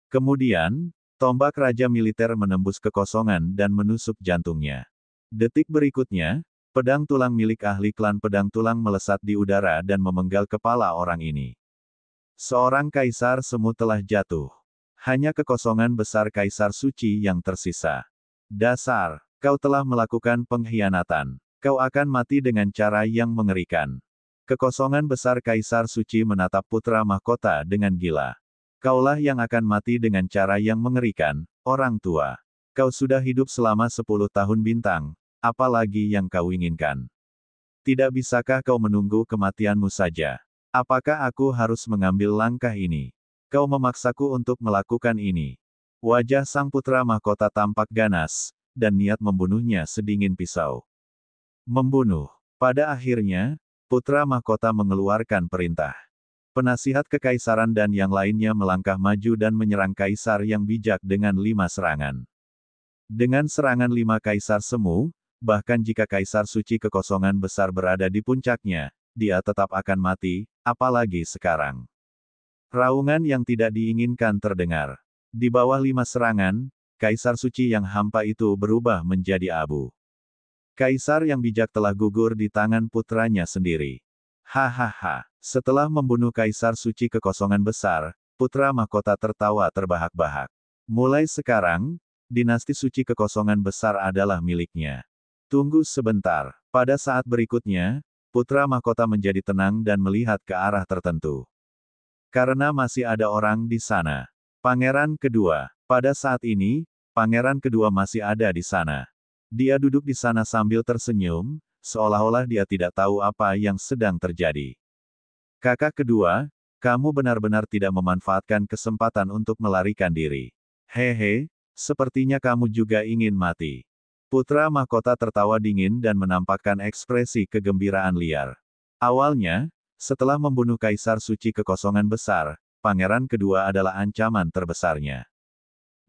Kemudian, tombak raja militer menembus kekosongan dan menusuk jantungnya. Detik berikutnya, pedang tulang milik ahli klan pedang tulang melesat di udara dan memenggal kepala orang ini. Seorang kaisar semu telah jatuh. Hanya kekosongan besar Kaisar Suci yang tersisa. Dasar, kau telah melakukan pengkhianatan. Kau akan mati dengan cara yang mengerikan. Kekosongan besar Kaisar Suci menatap putra mahkota dengan gila. Kaulah yang akan mati dengan cara yang mengerikan, orang tua. Kau sudah hidup selama 10 tahun bintang, apalagi yang kau inginkan? Tidak bisakah kau menunggu kematianmu saja? Apakah aku harus mengambil langkah ini? Kau memaksaku untuk melakukan ini. Wajah sang putra mahkota tampak ganas, dan niat membunuhnya sedingin pisau. Membunuh. Pada akhirnya, putra mahkota mengeluarkan perintah. Penasihat kekaisaran dan yang lainnya melangkah maju dan menyerang kaisar yang bijak dengan 5 serangan. Dengan serangan 5 kaisar semu, bahkan jika Kaisar Suci kekosongan besar berada di puncaknya, dia tetap akan mati, apalagi sekarang. Raungan yang tidak diinginkan terdengar. Di bawah 5 serangan, Kaisar Suci yang hampa itu berubah menjadi abu. Kaisar yang bijak telah gugur di tangan putranya sendiri. Hahaha. Setelah membunuh Kaisar Suci kekosongan besar, putra mahkota tertawa terbahak-bahak. Mulai sekarang, dinasti suci kekosongan besar adalah miliknya. Tunggu sebentar. Pada saat berikutnya, putra mahkota menjadi tenang dan melihat ke arah tertentu. Karena masih ada orang di sana. Pangeran kedua. Pada saat ini, pangeran kedua masih ada di sana. Dia duduk di sana sambil tersenyum, seolah-olah dia tidak tahu apa yang sedang terjadi. Kakak kedua, kamu benar-benar tidak memanfaatkan kesempatan untuk melarikan diri. Hehe, sepertinya kamu juga ingin mati. Putra mahkota tertawa dingin dan menampakkan ekspresi kegembiraan liar. Awalnya, setelah membunuh Kaisar Suci kekosongan besar, pangeran kedua adalah ancaman terbesarnya.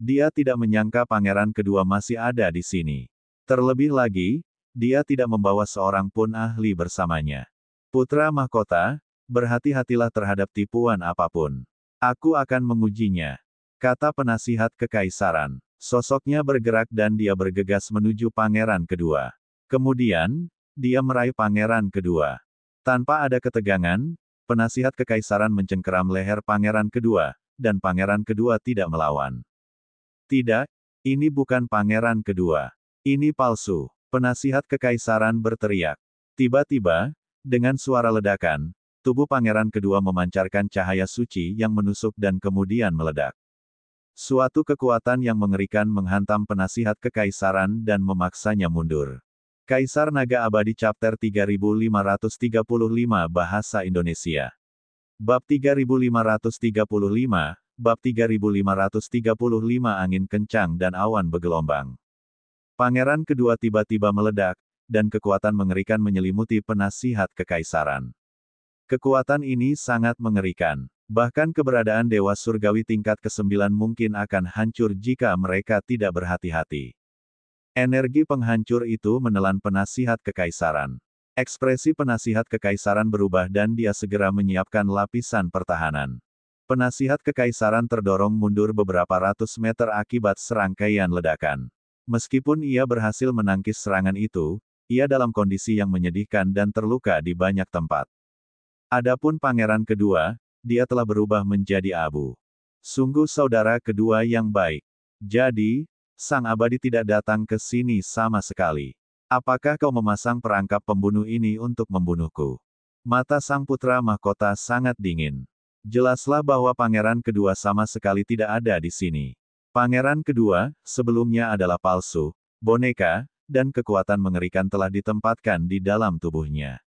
Dia tidak menyangka pangeran kedua masih ada di sini. Terlebih lagi, dia tidak membawa seorang pun ahli bersamanya. Putra mahkota, berhati-hatilah terhadap tipuan apapun. Aku akan mengujinya, kata penasihat kekaisaran. Sosoknya bergerak dan dia bergegas menuju pangeran kedua. Kemudian, dia meraih pangeran kedua. Tanpa ada ketegangan, penasihat kekaisaran mencengkeram leher pangeran kedua, dan pangeran kedua tidak melawan. Tidak, ini bukan pangeran kedua. Ini palsu. Penasihat kekaisaran berteriak. Tiba-tiba, dengan suara ledakan, tubuh pangeran kedua memancarkan cahaya suci yang menusuk dan kemudian meledak. Suatu kekuatan yang mengerikan menghantam penasihat kekaisaran dan memaksanya mundur. Kaisar Naga Abadi Chapter 3535 Bahasa Indonesia. Bab 3535, Bab 3535 Angin kencang dan awan bergelombang. Pangeran kedua tiba-tiba meledak, dan kekuatan mengerikan menyelimuti penasihat kekaisaran. Kekuatan ini sangat mengerikan. Bahkan keberadaan Dewa Surgawi tingkat ke-9 mungkin akan hancur jika mereka tidak berhati-hati. Energi penghancur itu menelan penasihat kekaisaran. Ekspresi penasihat kekaisaran berubah dan dia segera menyiapkan lapisan pertahanan. Penasihat kekaisaran terdorong mundur beberapa ratus meter akibat serangkaian ledakan. Meskipun ia berhasil menangkis serangan itu, ia dalam kondisi yang menyedihkan dan terluka di banyak tempat. Adapun pangeran kedua, dia telah berubah menjadi abu. Sungguh saudara kedua yang baik. Jadi, Sang Abadi tidak datang ke sini sama sekali. Apakah kau memasang perangkap pembunuh ini untuk membunuhku? Mata Sang Putra Mahkota sangat dingin. Jelaslah bahwa pangeran kedua sama sekali tidak ada di sini. Pangeran kedua, sebelumnya adalah palsu, boneka, dan kekuatan mengerikan telah ditempatkan di dalam tubuhnya.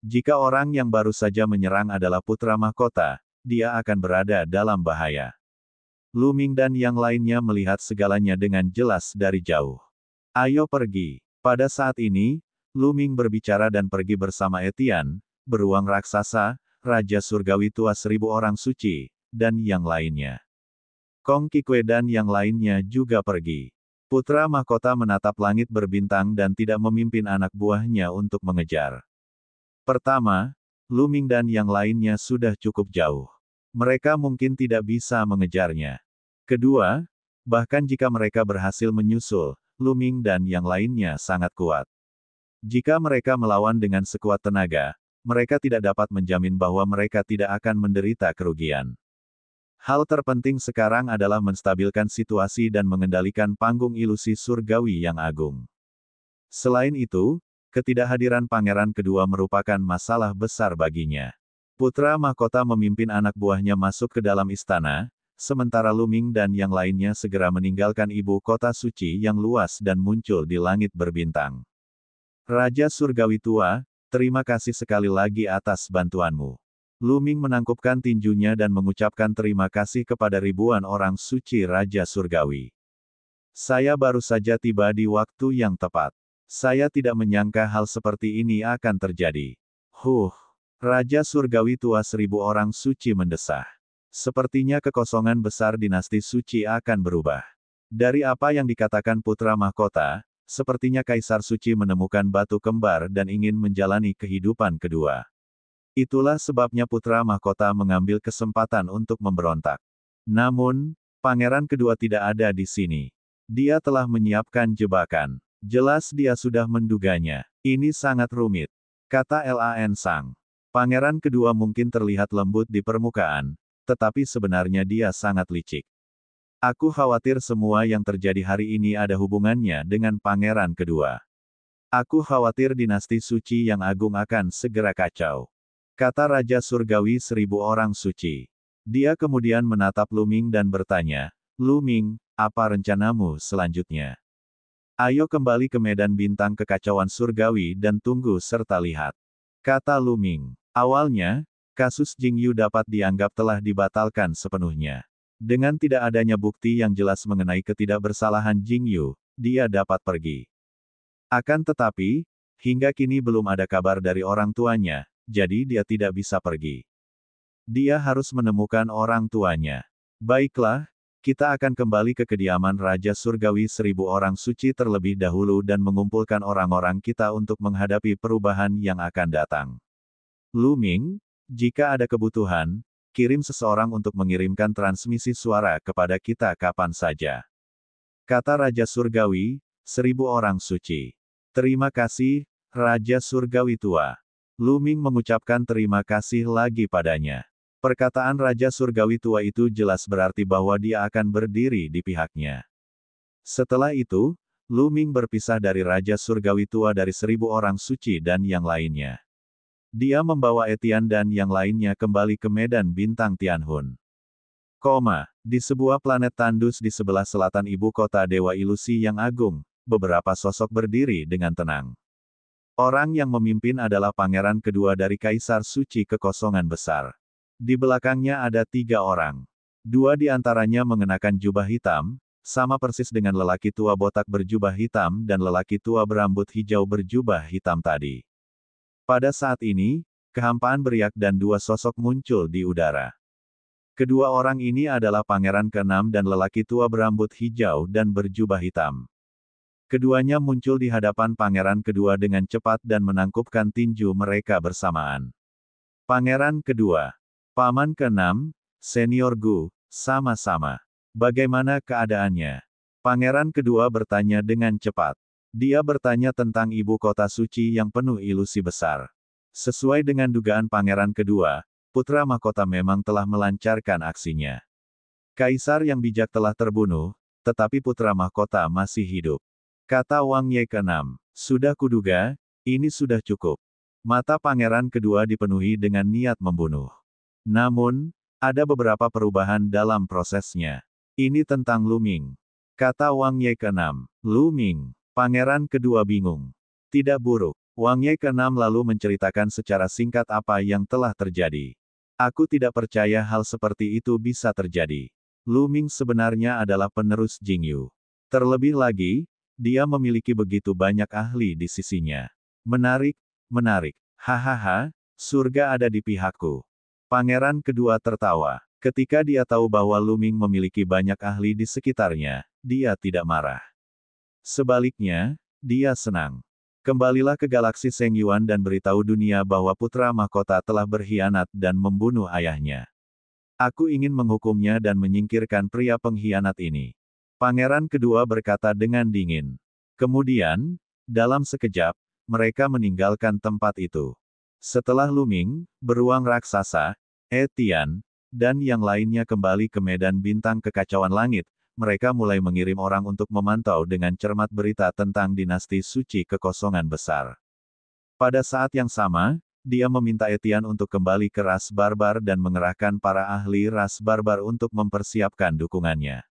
Jika orang yang baru saja menyerang adalah Putra Mahkota, dia akan berada dalam bahaya. Lu Ming dan yang lainnya melihat segalanya dengan jelas dari jauh. Ayo pergi. Pada saat ini, Lu Ming berbicara dan pergi bersama Etienne, beruang raksasa, Raja Surgawi tua 1000 orang suci, dan yang lainnya. Kong Qikue dan yang lainnya juga pergi. Putra Mahkota menatap langit berbintang dan tidak memimpin anak buahnya untuk mengejar. Pertama, Lu Ming dan yang lainnya sudah cukup jauh. Mereka mungkin tidak bisa mengejarnya. Kedua, bahkan jika mereka berhasil menyusul, Lu Ming dan yang lainnya sangat kuat. Jika mereka melawan dengan sekuat tenaga, mereka tidak dapat menjamin bahwa mereka tidak akan menderita kerugian. Hal terpenting sekarang adalah menstabilkan situasi dan mengendalikan panggung ilusi surgawi yang agung. Selain itu, ketidakhadiran pangeran kedua merupakan masalah besar baginya. Putra Mahkota memimpin anak buahnya masuk ke dalam istana, sementara Lu Ming dan yang lainnya segera meninggalkan ibu kota suci yang luas dan muncul di langit berbintang. Raja Surgawi tua, terima kasih sekali lagi atas bantuanmu. Lu Ming menangkupkan tinjunya dan mengucapkan terima kasih kepada ribuan orang suci Raja Surgawi. Saya baru saja tiba di waktu yang tepat. Saya tidak menyangka hal seperti ini akan terjadi. Raja Surgawi tua 1000 orang suci mendesah. Sepertinya kekosongan besar dinasti suci akan berubah. Dari apa yang dikatakan Putra Mahkota, sepertinya Kaisar Suci menemukan batu kembar dan ingin menjalani kehidupan kedua. Itulah sebabnya Putra Mahkota mengambil kesempatan untuk memberontak. Namun, pangeran kedua tidak ada di sini. Dia telah menyiapkan jebakan. Jelas dia sudah menduganya. Ini sangat rumit, kata Lan Sang. Pangeran kedua mungkin terlihat lembut di permukaan, tetapi sebenarnya dia sangat licik. Aku khawatir semua yang terjadi hari ini ada hubungannya dengan pangeran kedua. Aku khawatir dinasti suci yang agung akan segera kacau. Kata Raja Surgawi 1000 orang suci. Dia kemudian menatap Lu Ming dan bertanya, Lu Ming, apa rencanamu selanjutnya? Ayo kembali ke medan bintang kekacauan surgawi dan tunggu serta lihat. Kata Lu Ming. Awalnya, kasus Jing Yu dapat dianggap telah dibatalkan sepenuhnya. Dengan tidak adanya bukti yang jelas mengenai ketidakbersalahan Jing Yu, dia dapat pergi. Akan tetapi, hingga kini belum ada kabar dari orang tuanya, jadi dia tidak bisa pergi. Dia harus menemukan orang tuanya. Baiklah, kita akan kembali ke kediaman Raja Surgawi 1000 orang suci terlebih dahulu dan mengumpulkan orang-orang kita untuk menghadapi perubahan yang akan datang. Lu Ming, jika ada kebutuhan, kirim seseorang untuk mengirimkan transmisi suara kepada kita kapan saja. Kata Raja Surgawi, 1000 orang suci. Terima kasih, Raja Surgawi tua. Lu Ming mengucapkan terima kasih lagi padanya. Perkataan Raja Surgawi tua itu jelas berarti bahwa dia akan berdiri di pihaknya. Setelah itu, Lu Ming berpisah dari Raja Surgawi tua dari 1000 orang suci dan yang lainnya. Dia membawa Etienne dan yang lainnya kembali ke medan bintang Tianhun. Di sebuah planet tandus di sebelah selatan ibu kota Dewa Ilusi yang agung, beberapa sosok berdiri dengan tenang. Orang yang memimpin adalah pangeran kedua dari Kaisar Suci Kekosongan Besar. Di belakangnya ada 3 orang. Dua di antaranya mengenakan jubah hitam, sama persis dengan lelaki tua botak berjubah hitam dan lelaki tua berambut hijau berjubah hitam tadi. Pada saat ini, kehampaan beriak dan dua sosok muncul di udara. Kedua orang ini adalah pangeran ke-6 dan lelaki tua berambut hijau dan berjubah hitam. Keduanya muncul di hadapan pangeran kedua dengan cepat dan menangkupkan tinju mereka bersamaan. Pangeran kedua, Paman ke-6, Senior Gu, sama-sama. Bagaimana keadaannya? Pangeran kedua bertanya dengan cepat. Dia bertanya tentang ibu kota suci yang penuh ilusi besar. Sesuai dengan dugaan pangeran kedua, putra mahkota memang telah melancarkan aksinya. Kaisar yang bijak telah terbunuh, tetapi putra mahkota masih hidup. Kata Wang Ye ke-6, sudah kuduga, ini sudah cukup. Mata pangeran kedua dipenuhi dengan niat membunuh. Namun, ada beberapa perubahan dalam prosesnya. Ini tentang Lu Ming. Kata Wang Ye ke-6, Lu Ming. Pangeran kedua bingung. Tidak buruk. Wang Ye ke-6 lalu menceritakan secara singkat apa yang telah terjadi. Aku tidak percaya hal seperti itu bisa terjadi. Lu Ming sebenarnya adalah penerus Jingyu. Terlebih lagi, dia memiliki begitu banyak ahli di sisinya. Menarik, menarik. Hahaha, surga ada di pihakku. Pangeran kedua tertawa. Ketika dia tahu bahwa Lu Ming memiliki banyak ahli di sekitarnya, dia tidak marah. Sebaliknya, dia senang. Kembalilah ke galaksi Seng Yuan dan beritahu dunia bahwa putra mahkota telah berkhianat dan membunuh ayahnya. Aku ingin menghukumnya dan menyingkirkan pria pengkhianat ini. Pangeran kedua berkata dengan dingin. Kemudian, dalam sekejap, mereka meninggalkan tempat itu. Setelah Lu Ming, beruang raksasa, Tian, dan yang lainnya kembali ke medan bintang kekacauan langit, mereka mulai mengirim orang untuk memantau dengan cermat berita tentang dinasti suci kekosongan besar. Pada saat yang sama, dia meminta Tian untuk kembali ke ras barbar dan mengerahkan para ahli ras barbar untuk mempersiapkan dukungannya.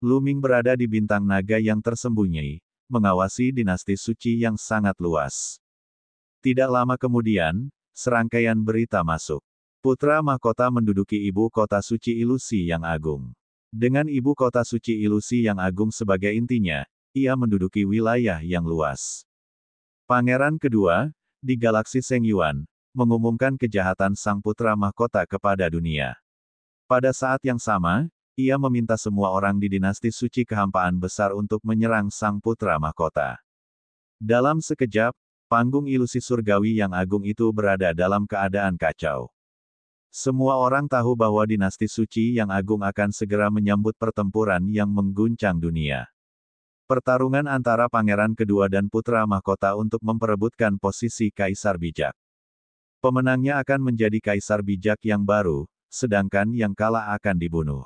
Lu Ming berada di bintang naga yang tersembunyi, mengawasi dinasti suci yang sangat luas. Tidak lama kemudian, serangkaian berita masuk. Putra mahkota menduduki ibu kota suci ilusi yang agung. Dengan ibu kota suci ilusi yang agung sebagai intinya, ia menduduki wilayah yang luas. Pangeran kedua, di galaksi Seng Yuan, mengumumkan kejahatan sang putra mahkota kepada dunia. Pada saat yang sama, ia meminta semua orang di dinasti suci kehampaan besar untuk menyerang sang putra mahkota. Dalam sekejap, panggung ilusi surgawi yang agung itu berada dalam keadaan kacau. Semua orang tahu bahwa dinasti suci yang agung akan segera menyambut pertempuran yang mengguncang dunia. Pertarungan antara pangeran kedua dan putra mahkota untuk memperebutkan posisi kaisar bijak. Pemenangnya akan menjadi kaisar bijak yang baru, sedangkan yang kalah akan dibunuh.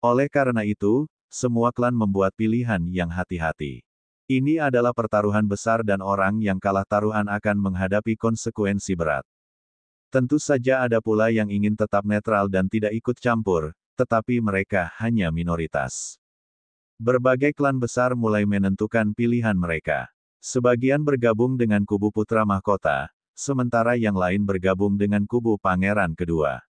Oleh karena itu, semua klan membuat pilihan yang hati-hati. Ini adalah pertaruhan besar dan orang yang kalah taruhan akan menghadapi konsekuensi berat. Tentu saja ada pula yang ingin tetap netral dan tidak ikut campur, tetapi mereka hanya minoritas. Berbagai klan besar mulai menentukan pilihan mereka. Sebagian bergabung dengan kubu putra mahkota, sementara yang lain bergabung dengan kubu pangeran kedua.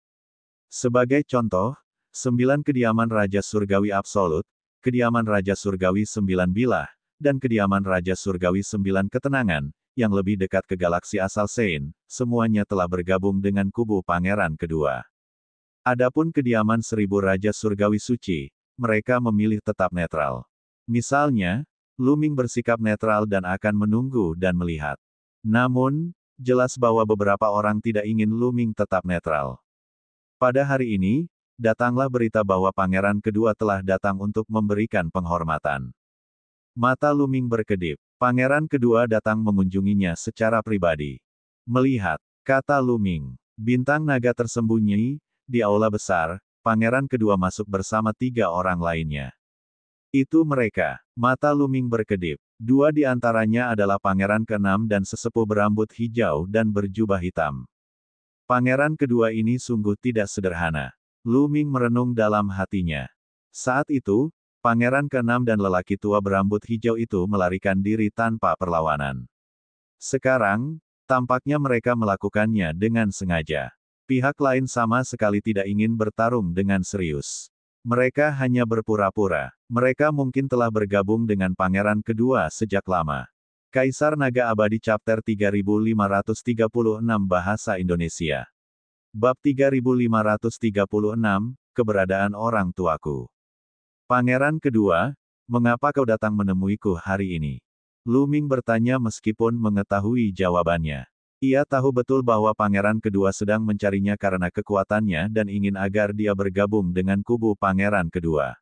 Sebagai contoh, 9 kediaman Raja Surgawi Absolut, kediaman Raja Surgawi 9 Bilah, dan kediaman Raja Surgawi 9 Ketenangan, yang lebih dekat ke galaksi asal Sein, semuanya telah bergabung dengan kubu pangeran kedua. Adapun kediaman 1000 Raja Surgawi Suci, mereka memilih tetap netral. Misalnya, Lu Ming bersikap netral dan akan menunggu dan melihat. Namun, jelas bahwa beberapa orang tidak ingin Lu Ming tetap netral. Pada hari ini, datanglah berita bahwa pangeran kedua telah datang untuk memberikan penghormatan. Mata Lu Ming berkedip. Pangeran kedua datang mengunjunginya secara pribadi. Melihat, kata Lu Ming, bintang naga tersembunyi, di aula besar, pangeran kedua masuk bersama 3 orang lainnya. Itu mereka. Mata Lu Ming berkedip. 2 di antaranya adalah pangeran ke-6 dan sesepuh berambut hijau dan berjubah hitam. Pangeran kedua ini sungguh tidak sederhana. Lu Ming merenung dalam hatinya. Saat itu, pangeran ke-6 dan lelaki tua berambut hijau itu melarikan diri tanpa perlawanan. Sekarang, tampaknya mereka melakukannya dengan sengaja. Pihak lain sama sekali tidak ingin bertarung dengan serius. Mereka hanya berpura-pura. Mereka mungkin telah bergabung dengan pangeran kedua sejak lama. Kaisar Naga Abadi Chapter 3536 Bahasa Indonesia. Bab 3536, Keberadaan Orang Tuaku. Pangeran kedua, mengapa kau datang menemuiku hari ini? Lu Ming bertanya meskipun mengetahui jawabannya. Ia tahu betul bahwa pangeran kedua sedang mencarinya karena kekuatannya dan ingin agar dia bergabung dengan kubu pangeran kedua.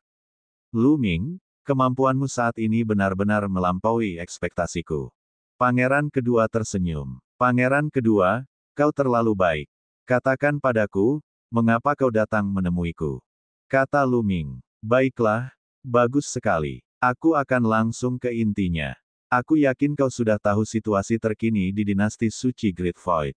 Lu Ming, kemampuanmu saat ini benar-benar melampaui ekspektasiku. Pangeran kedua tersenyum. Pangeran kedua, kau terlalu baik. Katakan padaku, mengapa kau datang menemuiku? Kata Lu Ming. Baiklah, bagus sekali. Aku akan langsung ke intinya. Aku yakin kau sudah tahu situasi terkini di dinasti suci Great Void.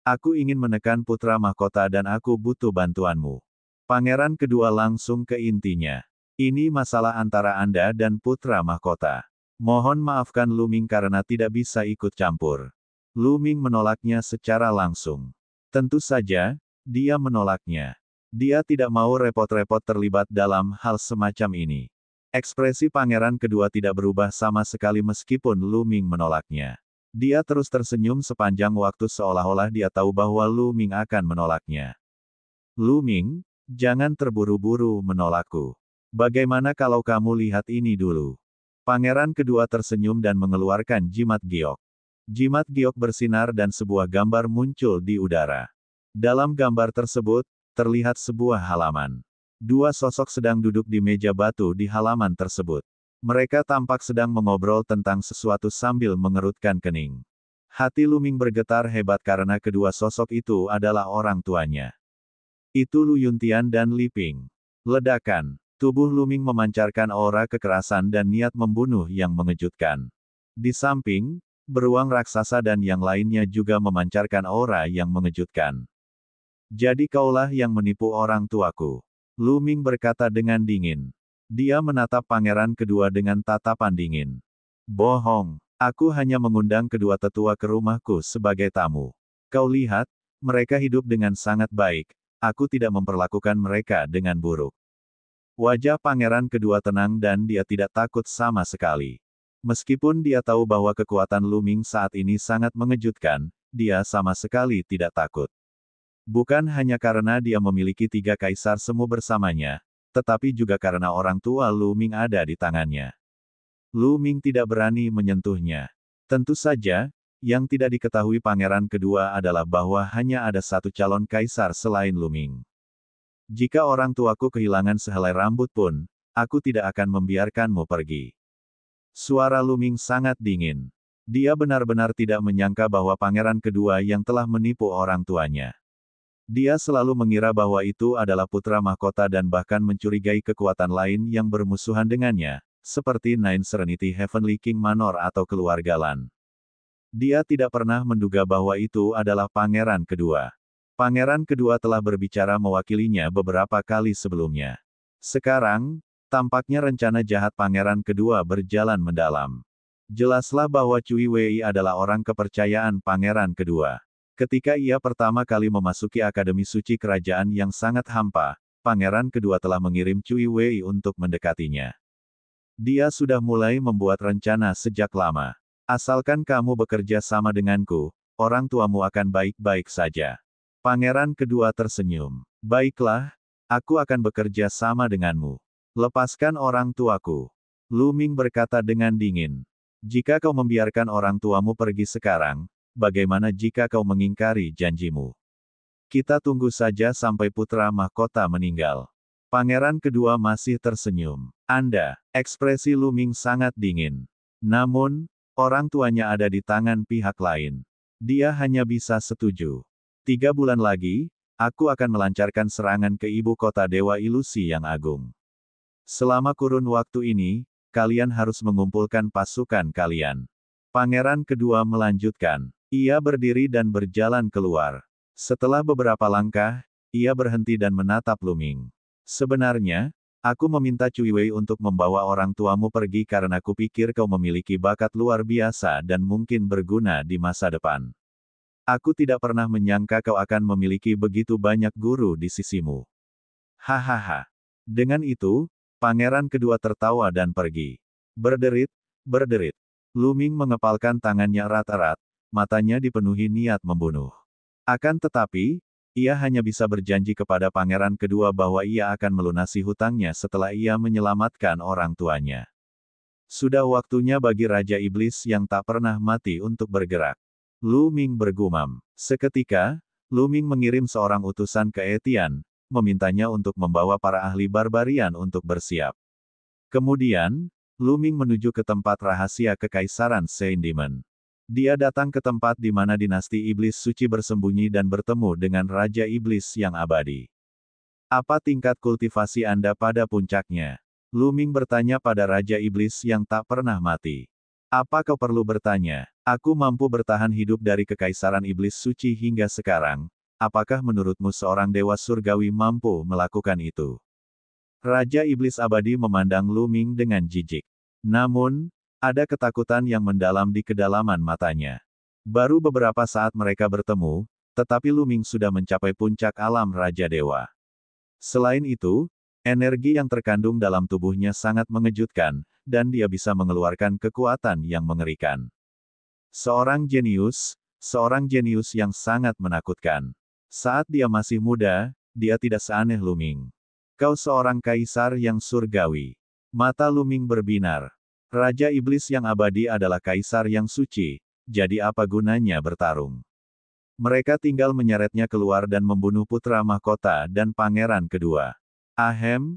Aku ingin menekan putra mahkota dan aku butuh bantuanmu. Pangeran kedua langsung ke intinya. Ini masalah antara Anda dan putra mahkota. Mohon maafkan Lu Ming karena tidak bisa ikut campur. Lu Ming menolaknya secara langsung. Tentu saja, dia menolaknya. Dia tidak mau repot-repot terlibat dalam hal semacam ini. Ekspresi pangeran kedua tidak berubah sama sekali meskipun Lu Ming menolaknya. Dia terus tersenyum sepanjang waktu seolah-olah dia tahu bahwa Lu Ming akan menolaknya. Lu Ming, jangan terburu-buru menolakku. Bagaimana kalau kamu lihat ini dulu? Pangeran kedua tersenyum dan mengeluarkan jimat giok. Jimat giok bersinar dan sebuah gambar muncul di udara. Dalam gambar tersebut, terlihat sebuah halaman. Dua sosok sedang duduk di meja batu di halaman tersebut. Mereka tampak sedang mengobrol tentang sesuatu sambil mengerutkan kening. Hati Lu Ming bergetar hebat karena kedua sosok itu adalah orang tuanya. Itu Lu Yuntian dan Li Ping. Ledakan. Tubuh Lu Ming memancarkan aura kekerasan dan niat membunuh yang mengejutkan. Di samping, beruang raksasa dan yang lainnya juga memancarkan aura yang mengejutkan. Jadi kaulah yang menipu orang tuaku. Lu Ming berkata dengan dingin. Dia menatap pangeran kedua dengan tatapan dingin. Bohong. Aku hanya mengundang kedua tetua ke rumahku sebagai tamu. Kau lihat, mereka hidup dengan sangat baik. Aku tidak memperlakukan mereka dengan buruk. Wajah pangeran kedua tenang dan dia tidak takut sama sekali. Meskipun dia tahu bahwa kekuatan Lu Ming saat ini sangat mengejutkan, dia sama sekali tidak takut. Bukan hanya karena dia memiliki 3 kaisar semu bersamanya, tetapi juga karena orang tua Lu Ming ada di tangannya. Lu Ming tidak berani menyentuhnya. Tentu saja, yang tidak diketahui pangeran kedua adalah bahwa hanya ada satu calon kaisar selain Lu Ming. Jika orang tuaku kehilangan sehelai rambut pun, aku tidak akan membiarkanmu pergi. Suara Lu Ming sangat dingin. Dia benar-benar tidak menyangka bahwa pangeran kedua yang telah menipu orang tuanya. Dia selalu mengira bahwa itu adalah putra mahkota dan bahkan mencurigai kekuatan lain yang bermusuhan dengannya, seperti Nine Serenity Heavenly King Manor atau keluarga Lan. Dia tidak pernah menduga bahwa itu adalah pangeran kedua. Pangeran kedua telah berbicara mewakilinya beberapa kali sebelumnya. Sekarang, tampaknya rencana jahat pangeran kedua berjalan mendalam. Jelaslah bahwa Cui Wei adalah orang kepercayaan pangeran kedua. Ketika ia pertama kali memasuki Akademi Suci Kerajaan yang sangat hampa, pangeran kedua telah mengirim Cui Wei untuk mendekatinya. Dia sudah mulai membuat rencana sejak lama. Asalkan kamu bekerja sama denganku, orang tuamu akan baik-baik saja. Pangeran kedua tersenyum. Baiklah, aku akan bekerja sama denganmu. Lepaskan orang tuaku. Lu Ming berkata dengan dingin. Jika kau membiarkan orang tuamu pergi sekarang, bagaimana jika kau mengingkari janjimu? Kita tunggu saja sampai putra mahkota meninggal. Pangeran kedua masih tersenyum. Anda, ekspresi Lu Ming sangat dingin. Namun, orang tuanya ada di tangan pihak lain. Dia hanya bisa setuju. 3 bulan lagi, aku akan melancarkan serangan ke ibu kota Dewa Ilusi yang agung. Selama kurun waktu ini, kalian harus mengumpulkan pasukan kalian. Pangeran kedua melanjutkan. Ia berdiri dan berjalan keluar. Setelah beberapa langkah, ia berhenti dan menatap Lu Ming. Sebenarnya, aku meminta Cui Wei untuk membawa orang tuamu pergi karena kupikir kau memiliki bakat luar biasa dan mungkin berguna di masa depan. Aku tidak pernah menyangka kau akan memiliki begitu banyak guru di sisimu. Hahaha. Dengan itu, pangeran kedua tertawa dan pergi. Berderit, berderit. Lu Ming mengepalkan tangannya erat-erat, matanya dipenuhi niat membunuh. Akan tetapi, ia hanya bisa berjanji kepada pangeran kedua bahwa ia akan melunasi hutangnya setelah ia menyelamatkan orang tuanya. Sudah waktunya bagi Raja Iblis yang tak pernah mati untuk bergerak. Lu Ming bergumam. Seketika, Lu Ming mengirim seorang utusan ke Etian, memintanya untuk membawa para ahli barbarian untuk bersiap. Kemudian, Lu Ming menuju ke tempat rahasia Kekaisaran Saint Demon. Dia datang ke tempat di mana dinasti Iblis Suci bersembunyi dan bertemu dengan Raja Iblis yang abadi. Apa tingkat kultivasi Anda pada puncaknya? Lu Ming bertanya pada Raja Iblis yang tak pernah mati. Apa kau perlu bertanya? Aku mampu bertahan hidup dari Kekaisaran Iblis Suci hingga sekarang. Apakah menurutmu seorang dewa surgawi mampu melakukan itu? Raja Iblis Abadi memandang Lu Ming dengan jijik. Namun, ada ketakutan yang mendalam di kedalaman matanya. Baru beberapa saat mereka bertemu, tetapi Lu Ming sudah mencapai puncak alam Raja Dewa. Selain itu, energi yang terkandung dalam tubuhnya sangat mengejutkan, dan dia bisa mengeluarkan kekuatan yang mengerikan. Seorang jenius yang sangat menakutkan. Saat dia masih muda, dia tidak seaneh Lu Ming. Kau seorang kaisar yang surgawi. Mata Lu Ming berbinar. Raja Iblis yang abadi adalah kaisar yang suci, jadi apa gunanya bertarung? Mereka tinggal menyeretnya keluar dan membunuh putra mahkota dan pangeran kedua. Ahem,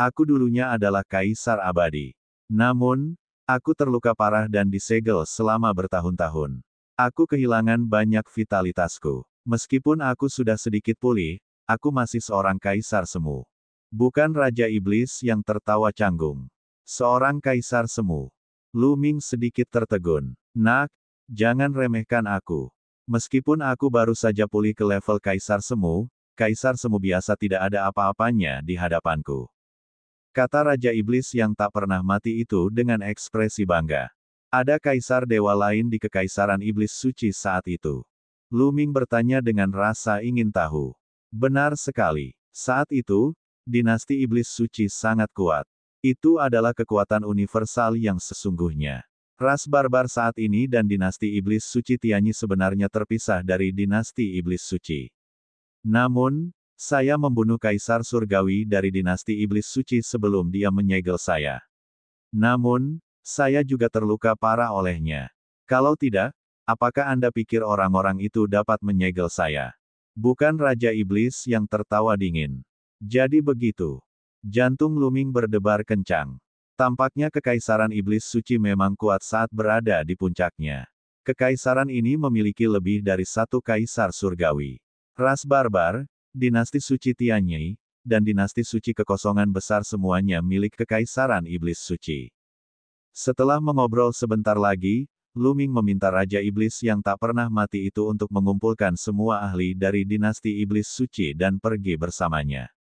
aku dulunya adalah kaisar abadi. Namun, aku terluka parah dan disegel selama bertahun-tahun. Aku kehilangan banyak vitalitasku. Meskipun aku sudah sedikit pulih, aku masih seorang kaisar semu. Bukan Raja Iblis yang tertawa canggung. Seorang kaisar semu. Lu Ming sedikit tertegun. Nak, jangan remehkan aku. Meskipun aku baru saja pulih ke level kaisar semu biasa tidak ada apa-apanya di hadapanku. Kata Raja Iblis yang tak pernah mati itu dengan ekspresi bangga. Ada kaisar dewa lain di Kekaisaran Iblis Suci saat itu. Lu Ming bertanya dengan rasa ingin tahu. Benar sekali. Saat itu, dinasti Iblis Suci sangat kuat. Itu adalah kekuatan universal yang sesungguhnya. Ras barbar saat ini dan dinasti Iblis Suci Tianyi sebenarnya terpisah dari dinasti Iblis Suci. Namun, saya membunuh kaisar surgawi dari dinasti Iblis Suci sebelum dia menyegel saya. Namun, saya juga terluka parah olehnya. Kalau tidak, apakah Anda pikir orang-orang itu dapat menyegel saya? Bukan Raja Iblis yang tertawa dingin. Jadi begitu. Jantung Lu Ming berdebar kencang. Tampaknya Kekaisaran Iblis Suci memang kuat saat berada di puncaknya. Kekaisaran ini memiliki lebih dari satu kaisar surgawi. Ras barbar, dinasti suci Tianyi, dan dinasti suci kekosongan besar semuanya milik Kekaisaran Iblis Suci. Setelah mengobrol sebentar lagi, Lu Ming meminta Raja Iblis yang tak pernah mati itu untuk mengumpulkan semua ahli dari dinasti Iblis Suci dan pergi bersamanya.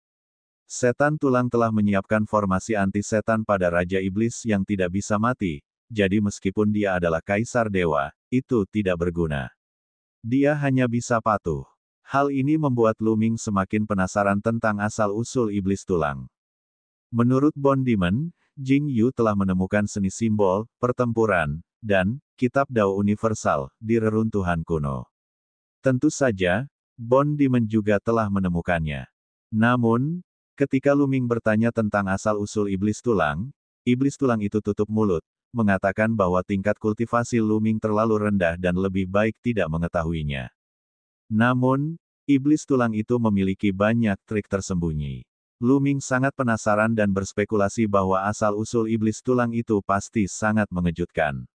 Setan tulang telah menyiapkan formasi anti-setan pada Raja Iblis yang tidak bisa mati, jadi meskipun dia adalah kaisar dewa, itu tidak berguna. Dia hanya bisa patuh. Hal ini membuat Lu Ming semakin penasaran tentang asal-usul iblis tulang. Menurut Bone Demon, Jing Yu telah menemukan seni simbol, pertempuran, dan kitab Dao universal di reruntuhan kuno. Tentu saja, Bone Demon juga telah menemukannya. Namun, ketika Lu Ming bertanya tentang asal-usul iblis tulang itu tutup mulut, mengatakan bahwa tingkat kultivasi Lu Ming terlalu rendah dan lebih baik tidak mengetahuinya. Namun, iblis tulang itu memiliki banyak trik tersembunyi. Lu Ming sangat penasaran dan berspekulasi bahwa asal-usul iblis tulang itu pasti sangat mengejutkan.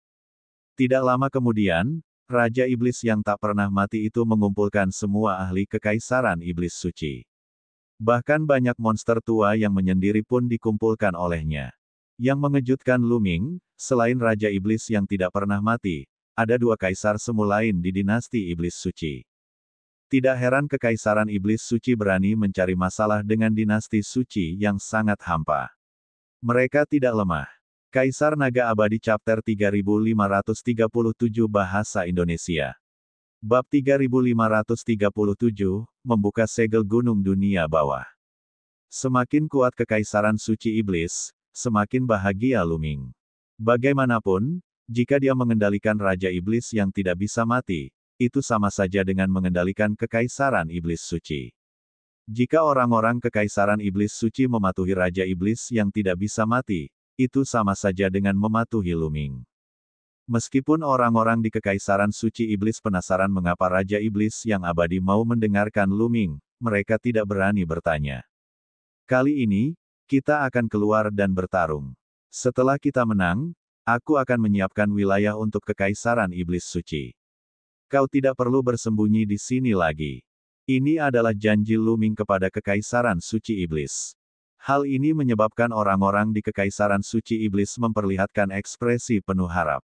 Tidak lama kemudian, Raja Iblis yang tak pernah mati itu mengumpulkan semua ahli Kekaisaran Iblis Suci. Bahkan banyak monster tua yang menyendiri pun dikumpulkan olehnya. Yang mengejutkan Lu Ming, selain Raja Iblis yang tidak pernah mati, ada dua kaisar semu lain di dinasti Iblis Suci. Tidak heran Kekaisaran Iblis Suci berani mencari masalah dengan dinasti suci yang sangat hampa. Mereka tidak lemah. Kaisar Naga Abadi Chapter 3537 Bahasa Indonesia. Bab 3537, Membuka Segel Gunung Dunia Bawah. Semakin kuat kekaisaran suci iblis, semakin bahagia Lu Ming. Bagaimanapun, jika dia mengendalikan Raja Iblis yang tidak bisa mati, itu sama saja dengan mengendalikan kekaisaran iblis suci. Jika orang-orang kekaisaran iblis suci mematuhi Raja Iblis yang tidak bisa mati, itu sama saja dengan mematuhi Lu Ming. Meskipun orang-orang di kekaisaran suci iblis penasaran mengapa Raja Iblis yang abadi mau mendengarkan Lu Ming, mereka tidak berani bertanya. Kali ini, kita akan keluar dan bertarung. Setelah kita menang, aku akan menyiapkan wilayah untuk kekaisaran iblis suci. Kau tidak perlu bersembunyi di sini lagi. Ini adalah janji Lu Ming kepada kekaisaran suci iblis. Hal ini menyebabkan orang-orang di kekaisaran suci iblis memperlihatkan ekspresi penuh harap.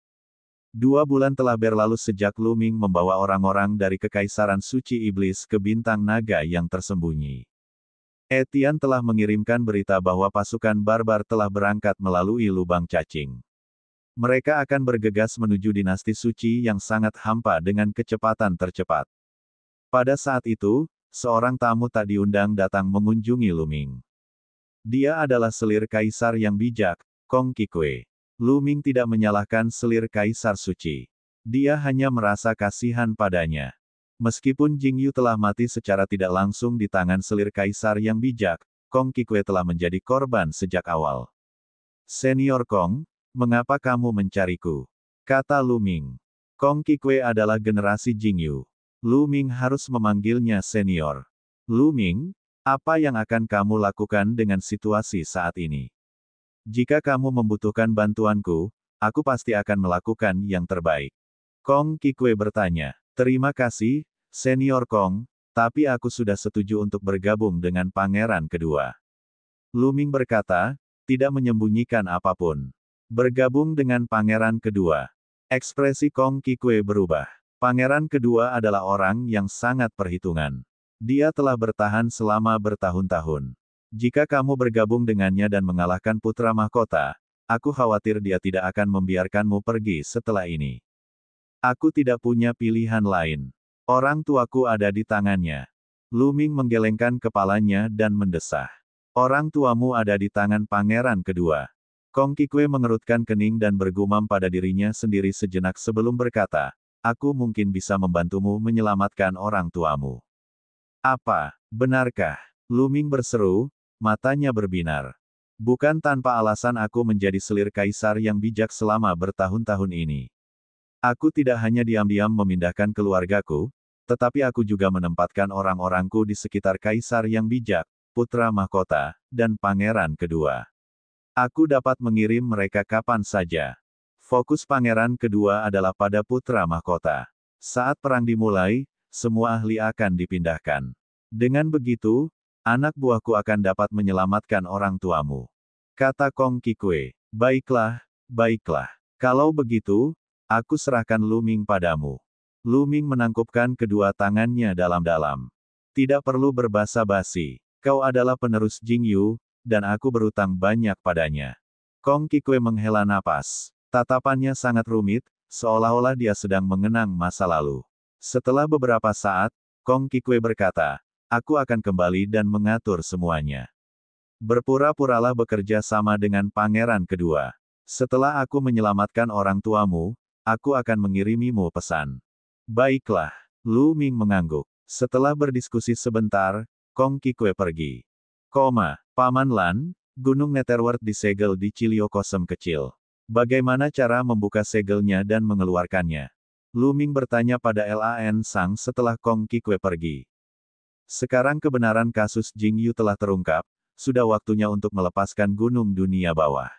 2 bulan telah berlalu sejak Lu Ming membawa orang-orang dari kekaisaran suci iblis ke bintang naga yang tersembunyi. Etienne telah mengirimkan berita bahwa pasukan barbar telah berangkat melalui lubang cacing. Mereka akan bergegas menuju dinasti suci yang sangat hampa dengan kecepatan tercepat. Pada saat itu, seorang tamu tak diundang datang mengunjungi Lu Ming. Dia adalah selir kaisar yang bijak, Kong Qikui. Lu Ming tidak menyalahkan selir kaisar suci. Dia hanya merasa kasihan padanya. Meskipun Jing Yu telah mati secara tidak langsung di tangan selir kaisar yang bijak, Kong Qikui telah menjadi korban sejak awal. Senior Kong, mengapa kamu mencariku? Kata Lu Ming. Kong Qikui adalah generasi Jing Yu. Lu Ming harus memanggilnya senior. Lu Ming, apa yang akan kamu lakukan dengan situasi saat ini? Jika kamu membutuhkan bantuanku, aku pasti akan melakukan yang terbaik. Kong Qikui bertanya. Terima kasih, Senior Kong, tapi aku sudah setuju untuk bergabung dengan pangeran kedua. Lu Ming berkata, tidak menyembunyikan apapun. Bergabung dengan pangeran kedua. Ekspresi Kong Qikui berubah. Pangeran kedua adalah orang yang sangat perhitungan. Dia telah bertahan selama bertahun-tahun. Jika kamu bergabung dengannya dan mengalahkan putra mahkota, aku khawatir dia tidak akan membiarkanmu pergi setelah ini. Aku tidak punya pilihan lain. Orang tuaku ada di tangannya. Lu Ming menggelengkan kepalanya dan mendesah. Orang tuamu ada di tangan pangeran kedua. Kong Qikui mengerutkan kening dan bergumam pada dirinya sendiri sejenak sebelum berkata, aku mungkin bisa membantumu menyelamatkan orang tuamu. Apa, benarkah? Lu Ming berseru, matanya berbinar. Bukan tanpa alasan aku menjadi selir kaisar yang bijak selama bertahun-tahun ini. Aku tidak hanya diam-diam memindahkan keluargaku, tetapi aku juga menempatkan orang-orangku di sekitar kaisar yang bijak, putra mahkota, dan pangeran kedua. Aku dapat mengirim mereka kapan saja. Fokus pangeran kedua adalah pada putra mahkota. Saat perang dimulai, semua ahli akan dipindahkan. Dengan begitu, anak buahku akan dapat menyelamatkan orang tuamu. Kata Kong Qikui. Baiklah, baiklah. Kalau begitu, aku serahkan Lu Ming padamu. Lu Ming menangkupkan kedua tangannya dalam-dalam. Tidak perlu berbasa-basi. Kau adalah penerus Jing Yu, dan aku berutang banyak padanya. Kong Qikui menghela napas. Tatapannya sangat rumit, seolah-olah dia sedang mengenang masa lalu. Setelah beberapa saat, Kong Qikui berkata, aku akan kembali dan mengatur semuanya. Berpura-puralah bekerja sama dengan pangeran kedua. Setelah aku menyelamatkan orang tuamu, aku akan mengirimimu pesan. Baiklah, Lu Ming mengangguk. Setelah berdiskusi sebentar, Kong Qikui pergi. Paman Lan, Gunung Netherworld disegel di Cilio Kosem kecil. Bagaimana cara membuka segelnya dan mengeluarkannya? Lu Ming bertanya pada Lan Sang setelah Kong Qikui pergi. Sekarang kebenaran kasus Jing Yu telah terungkap, sudah waktunya untuk melepaskan gunung dunia bawah.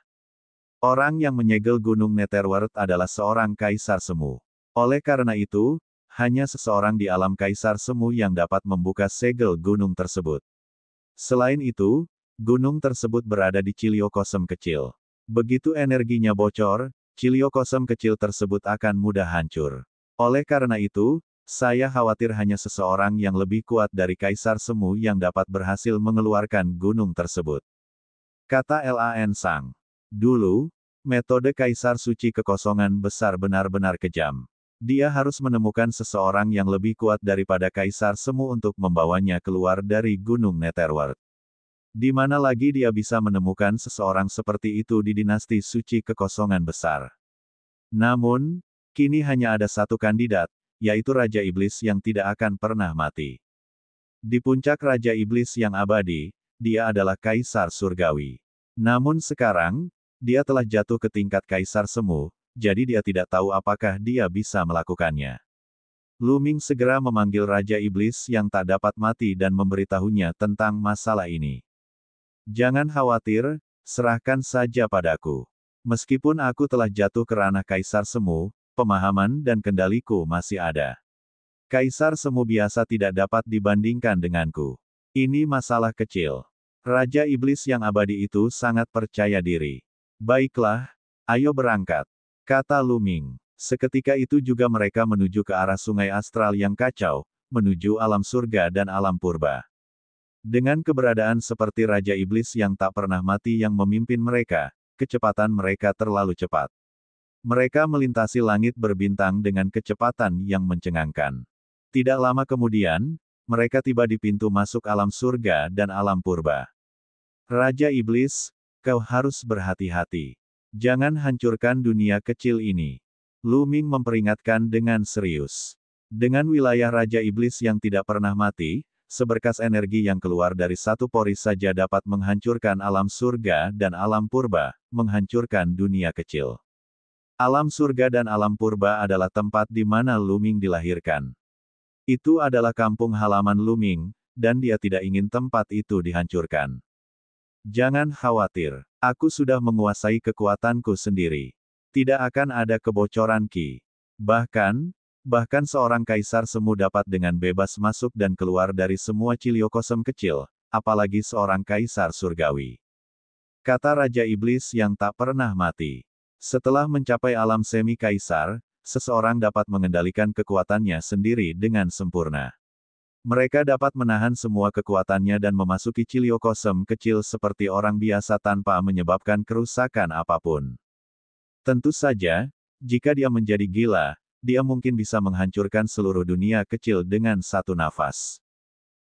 Orang yang menyegel gunung Netherworld adalah seorang kaisar semu. Oleh karena itu, hanya seseorang di alam kaisar semu yang dapat membuka segel gunung tersebut. Selain itu, gunung tersebut berada di Cilio Kosem kecil. Begitu energinya bocor, Cilio Kosem kecil tersebut akan mudah hancur. Oleh karena itu, saya khawatir hanya seseorang yang lebih kuat dari Kaisar Semu yang dapat berhasil mengeluarkan gunung tersebut. Kata Lan Sang. Dulu, metode Kaisar Suci Kekosongan Besar benar-benar kejam. Dia harus menemukan seseorang yang lebih kuat daripada Kaisar Semu untuk membawanya keluar dari Gunung Netherworld. Di mana lagi dia bisa menemukan seseorang seperti itu di dinasti suci kekosongan besar. Namun, kini hanya ada satu kandidat, yaitu Raja Iblis yang tidak akan pernah mati. Di puncak Raja Iblis yang abadi, dia adalah Kaisar Surgawi. Namun sekarang, dia telah jatuh ke tingkat Kaisar Semu, jadi dia tidak tahu apakah dia bisa melakukannya. Lu Ming segera memanggil Raja Iblis yang tak dapat mati dan memberitahunya tentang masalah ini. Jangan khawatir, serahkan saja padaku. Meskipun aku telah jatuh ke ranah Kaisar Semu, pemahaman dan kendaliku masih ada. Kaisar Semu biasa tidak dapat dibandingkan denganku. Ini masalah kecil. Raja Iblis yang abadi itu sangat percaya diri. Baiklah, ayo berangkat, kata Lu Ming. Seketika itu juga mereka menuju ke arah sungai astral yang kacau, menuju alam surga dan alam purba. Dengan keberadaan seperti Raja Iblis yang tak pernah mati yang memimpin mereka, kecepatan mereka terlalu cepat. Mereka melintasi langit berbintang dengan kecepatan yang mencengangkan. Tidak lama kemudian, mereka tiba di pintu masuk alam surga dan alam purba. Raja Iblis, kau harus berhati-hati. Jangan hancurkan dunia kecil ini. Lu Ming memperingatkan dengan serius. Dengan wilayah Raja Iblis yang tidak pernah mati, seberkas energi yang keluar dari satu pori saja dapat menghancurkan alam surga dan alam purba, menghancurkan dunia kecil. Alam surga dan alam purba adalah tempat di mana Lu Ming dilahirkan. Itu adalah kampung halaman Lu Ming, dan dia tidak ingin tempat itu dihancurkan. Jangan khawatir, aku sudah menguasai kekuatanku sendiri. Tidak akan ada kebocoran Ki. Bahkan seorang Kaisar Semu dapat dengan bebas masuk dan keluar dari semua ciliokosem kecil, apalagi seorang Kaisar Surgawi. Kata Raja Iblis yang tak pernah mati. Setelah mencapai alam semi-kaisar, seseorang dapat mengendalikan kekuatannya sendiri dengan sempurna. Mereka dapat menahan semua kekuatannya dan memasuki ciliokosem kecil seperti orang biasa tanpa menyebabkan kerusakan apapun. Tentu saja, jika dia menjadi gila, dia mungkin bisa menghancurkan seluruh dunia kecil dengan satu nafas.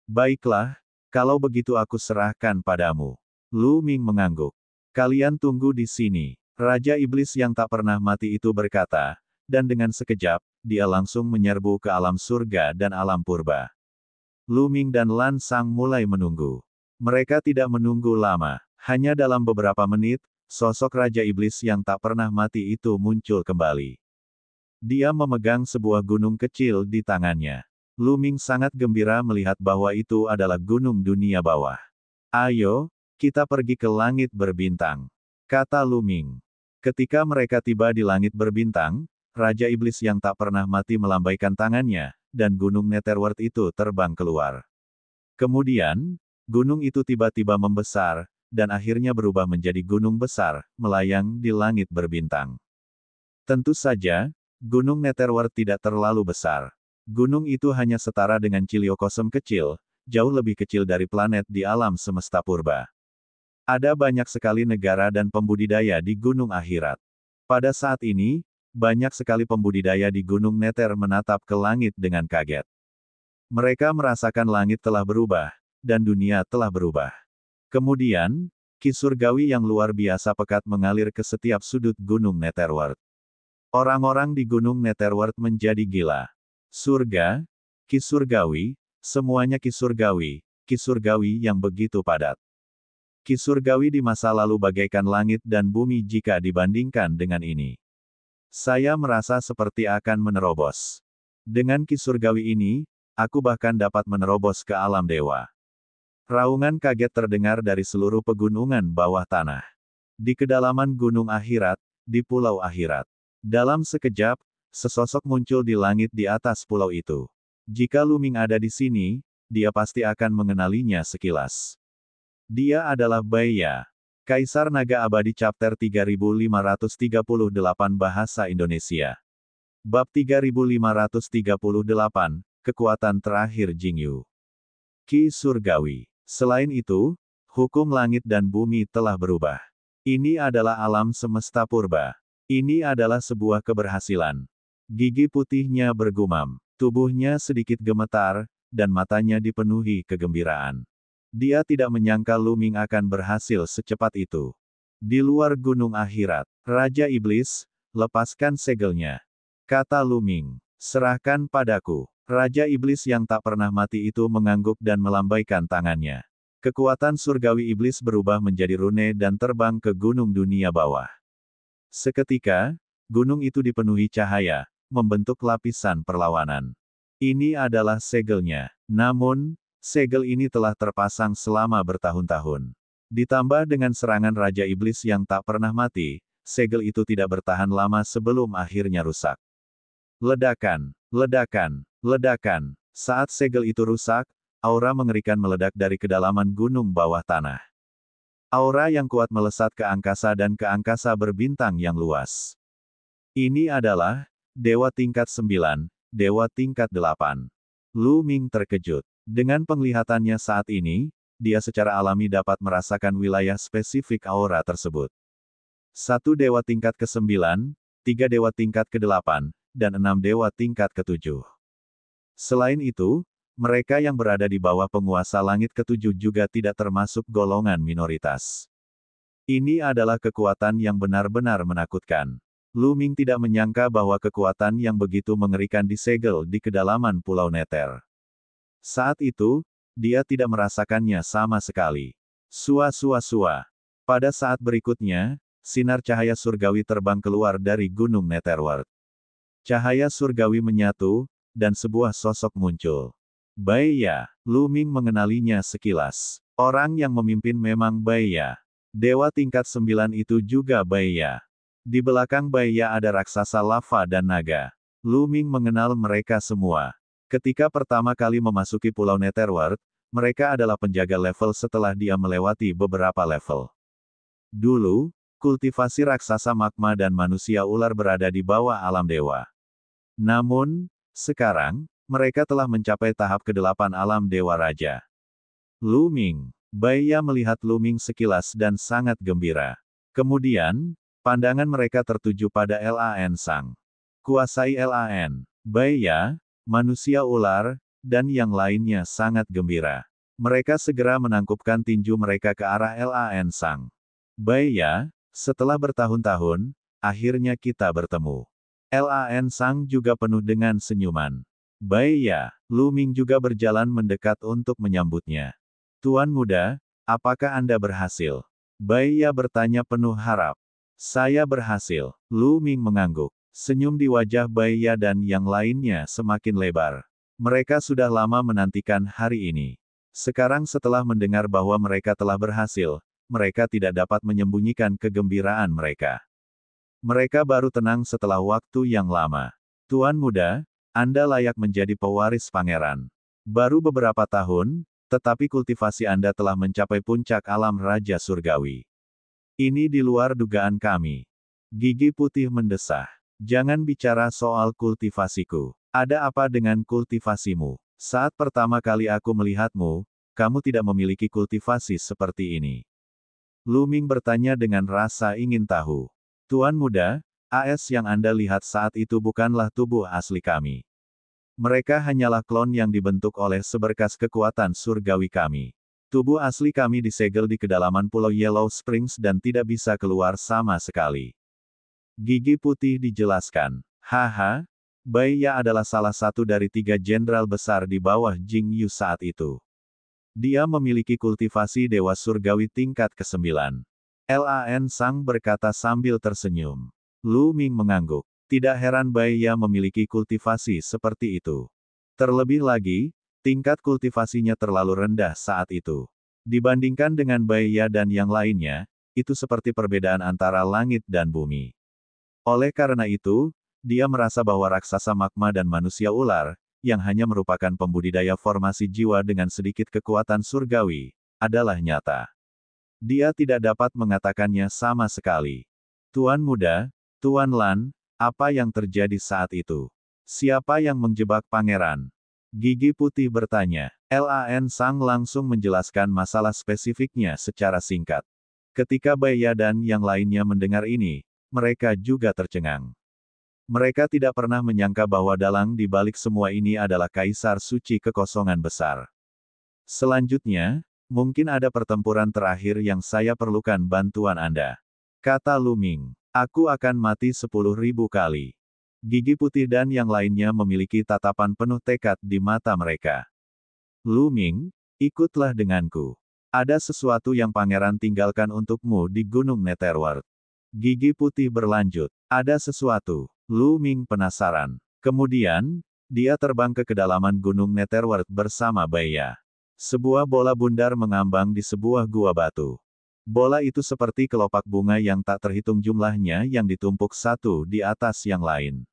Baiklah, kalau begitu aku serahkan padamu. Lu Ming mengangguk. Kalian tunggu di sini. Raja Iblis yang tak pernah mati itu berkata, dan dengan sekejap, dia langsung menyerbu ke alam surga dan alam purba. Lu Ming dan Lan Sang mulai menunggu. Mereka tidak menunggu lama. Hanya dalam beberapa menit, sosok Raja Iblis yang tak pernah mati itu muncul kembali. Dia memegang sebuah gunung kecil di tangannya. Lu Ming sangat gembira melihat bahwa itu adalah gunung dunia bawah. Ayo, kita pergi ke langit berbintang, kata Lu Ming. Ketika mereka tiba di langit berbintang, Raja Iblis yang tak pernah mati melambaikan tangannya, dan gunung Netherworld itu terbang keluar. Kemudian, gunung itu tiba-tiba membesar, dan akhirnya berubah menjadi gunung besar, melayang di langit berbintang. Tentu saja, Gunung Netherworld tidak terlalu besar. Gunung itu hanya setara dengan ciliokosem kecil, jauh lebih kecil dari planet di alam semesta purba. Ada banyak sekali negara dan pembudidaya di Gunung Akhirat. Pada saat ini, banyak sekali pembudidaya di Gunung Nether menatap ke langit dengan kaget. Mereka merasakan langit telah berubah, dan dunia telah berubah. Kemudian, Ki Surgawi yang luar biasa pekat mengalir ke setiap sudut Gunung Netherworld. Orang-orang di Gunung Netherworld menjadi gila. Surga, Ki Surgawi, semuanya Ki Surgawi yang begitu padat. Ki Surgawi di masa lalu bagaikan langit dan bumi jika dibandingkan dengan ini. Saya merasa seperti akan menerobos. Dengan Ki Surgawi ini, aku bahkan dapat menerobos ke alam dewa. Raungan kaget terdengar dari seluruh pegunungan bawah tanah. Di kedalaman Gunung Akhirat, di Pulau Akhirat. Dalam sekejap, sesosok muncul di langit di atas pulau itu. Jika Lu Ming ada di sini, dia pasti akan mengenalinya sekilas. Dia adalah Bai Ya, Kaisar Naga Abadi Chapter 3538 Bahasa Indonesia. Bab 3538, Kekuatan Terakhir Jingyu. Ki Surgawi. Selain itu, hukum langit dan bumi telah berubah. Ini adalah alam semesta purba. Ini adalah sebuah keberhasilan. Gigi putihnya bergumam. Tubuhnya sedikit gemetar, dan matanya dipenuhi kegembiraan. Dia tidak menyangka Lu Ming akan berhasil secepat itu. Di luar gunung akhirat, Raja Iblis, lepaskan segelnya. Kata Lu Ming, serahkan padaku. Raja Iblis yang tak pernah mati itu mengangguk dan melambaikan tangannya. Kekuatan surgawi iblis berubah menjadi rune dan terbang ke gunung dunia bawah. Seketika, gunung itu dipenuhi cahaya, membentuk lapisan perlawanan. Ini adalah segelnya. Namun, segel ini telah terpasang selama bertahun-tahun. Ditambah dengan serangan Raja Iblis yang tak pernah mati, segel itu tidak bertahan lama sebelum akhirnya rusak. Ledakan, ledakan, ledakan. Saat segel itu rusak, aura mengerikan meledak dari kedalaman gunung bawah tanah. Aura yang kuat melesat ke angkasa dan ke angkasa berbintang yang luas. Ini adalah Dewa tingkat 9, Dewa tingkat 8. Lu Ming terkejut. Dengan penglihatannya saat ini, dia secara alami dapat merasakan wilayah spesifik aura tersebut. 1 dewa tingkat ke-9, 3 dewa tingkat ke-8, dan 6 dewa tingkat ke-7. Selain itu, mereka yang berada di bawah penguasa langit ke-7 juga tidak termasuk golongan minoritas. Ini adalah kekuatan yang benar-benar menakutkan. Lu Ming tidak menyangka bahwa kekuatan yang begitu mengerikan disegel di kedalaman Pulau Nether. Saat itu, dia tidak merasakannya sama sekali. Sua-sua-sua. Pada saat berikutnya, sinar cahaya surgawi terbang keluar dari gunung Netherworld. Cahaya surgawi menyatu, dan sebuah sosok muncul. Baiya. Lu Ming mengenalinya sekilas. Orang yang memimpin memang Baiya. Dewa tingkat 9 itu juga Baiya. Di belakang Baiya ada raksasa lava dan naga. Lu Ming mengenal mereka semua. Ketika pertama kali memasuki Pulau Netherworld, mereka adalah penjaga level setelah dia melewati beberapa level. Dulu, kultivasi raksasa magma dan manusia ular berada di bawah alam dewa. Namun, sekarang, mereka telah mencapai tahap ke-8 alam dewa raja. Lu Ming. Baiya melihat Lu Ming sekilas dan sangat gembira. Kemudian, pandangan mereka tertuju pada Lan Sang. Kuasai Lan. Baiya, manusia ular, dan yang lainnya sangat gembira. Mereka segera menangkupkan tinju mereka ke arah Lan Sang. Baiya, setelah bertahun-tahun, akhirnya kita bertemu. Lan Sang juga penuh dengan senyuman. Baiya. Lu Ming juga berjalan mendekat untuk menyambutnya. Tuan muda, apakah Anda berhasil? Baiya bertanya penuh harap. Saya berhasil. Lu Ming mengangguk. Senyum di wajah Baiya dan yang lainnya semakin lebar. Mereka sudah lama menantikan hari ini. Sekarang setelah mendengar bahwa mereka telah berhasil, mereka tidak dapat menyembunyikan kegembiraan mereka. Mereka baru tenang setelah waktu yang lama. Tuan muda, Anda layak menjadi pewaris pangeran. Baru beberapa tahun, tetapi kultivasi Anda telah mencapai puncak alam Raja Surgawi. Ini di luar dugaan kami. Gigi putih mendesah. Jangan bicara soal kultivasiku. Ada apa dengan kultivasimu? Saat pertama kali aku melihatmu, kamu tidak memiliki kultivasi seperti ini. Lu Ming bertanya dengan rasa ingin tahu. Tuan muda, AS yang Anda lihat saat itu bukanlah tubuh asli kami. Mereka hanyalah klon yang dibentuk oleh seberkas kekuatan surgawi kami. Tubuh asli kami disegel di kedalaman Pulau Yellow Springs dan tidak bisa keluar sama sekali. Gigi putih dijelaskan. Haha, Baiya adalah salah satu dari 3 jenderal besar di bawah Jing Yu saat itu. Dia memiliki kultivasi dewa surgawi tingkat ke-9. Lan Sang berkata sambil tersenyum. Lu Ming mengangguk. Tidak heran Baiya memiliki kultivasi seperti itu. Terlebih lagi, tingkat kultivasinya terlalu rendah saat itu. Dibandingkan dengan Baiya dan yang lainnya, itu seperti perbedaan antara langit dan bumi. Oleh karena itu, dia merasa bahwa raksasa magma dan manusia ular, yang hanya merupakan pembudidaya formasi jiwa dengan sedikit kekuatan surgawi, adalah nyata. Dia tidak dapat mengatakannya sama sekali. Tuan muda, Tuan Lan, apa yang terjadi saat itu? Siapa yang menjebak pangeran? Gigi putih bertanya. Lan Sang langsung menjelaskan masalah spesifiknya secara singkat. Ketika Baiya dan yang lainnya mendengar ini, mereka juga tercengang. Mereka tidak pernah menyangka bahwa dalang di balik semua ini adalah Kaisar Suci Kekosongan Besar. Selanjutnya, mungkin ada pertempuran terakhir yang saya perlukan bantuan Anda. Kata Lu Ming. Aku akan mati 10.000 kali. Gigi Putih dan yang lainnya memiliki tatapan penuh tekad di mata mereka. Lu Ming, ikutlah denganku. Ada sesuatu yang pangeran tinggalkan untukmu di Gunung Netherworld. Gigi Putih berlanjut. Ada sesuatu. Lu Ming penasaran. Kemudian, dia terbang ke kedalaman Gunung Netherworld bersama Baya. Sebuah bola bundar mengambang di sebuah gua batu. Bola itu seperti kelopak bunga yang tak terhitung jumlahnya yang ditumpuk satu di atas yang lain.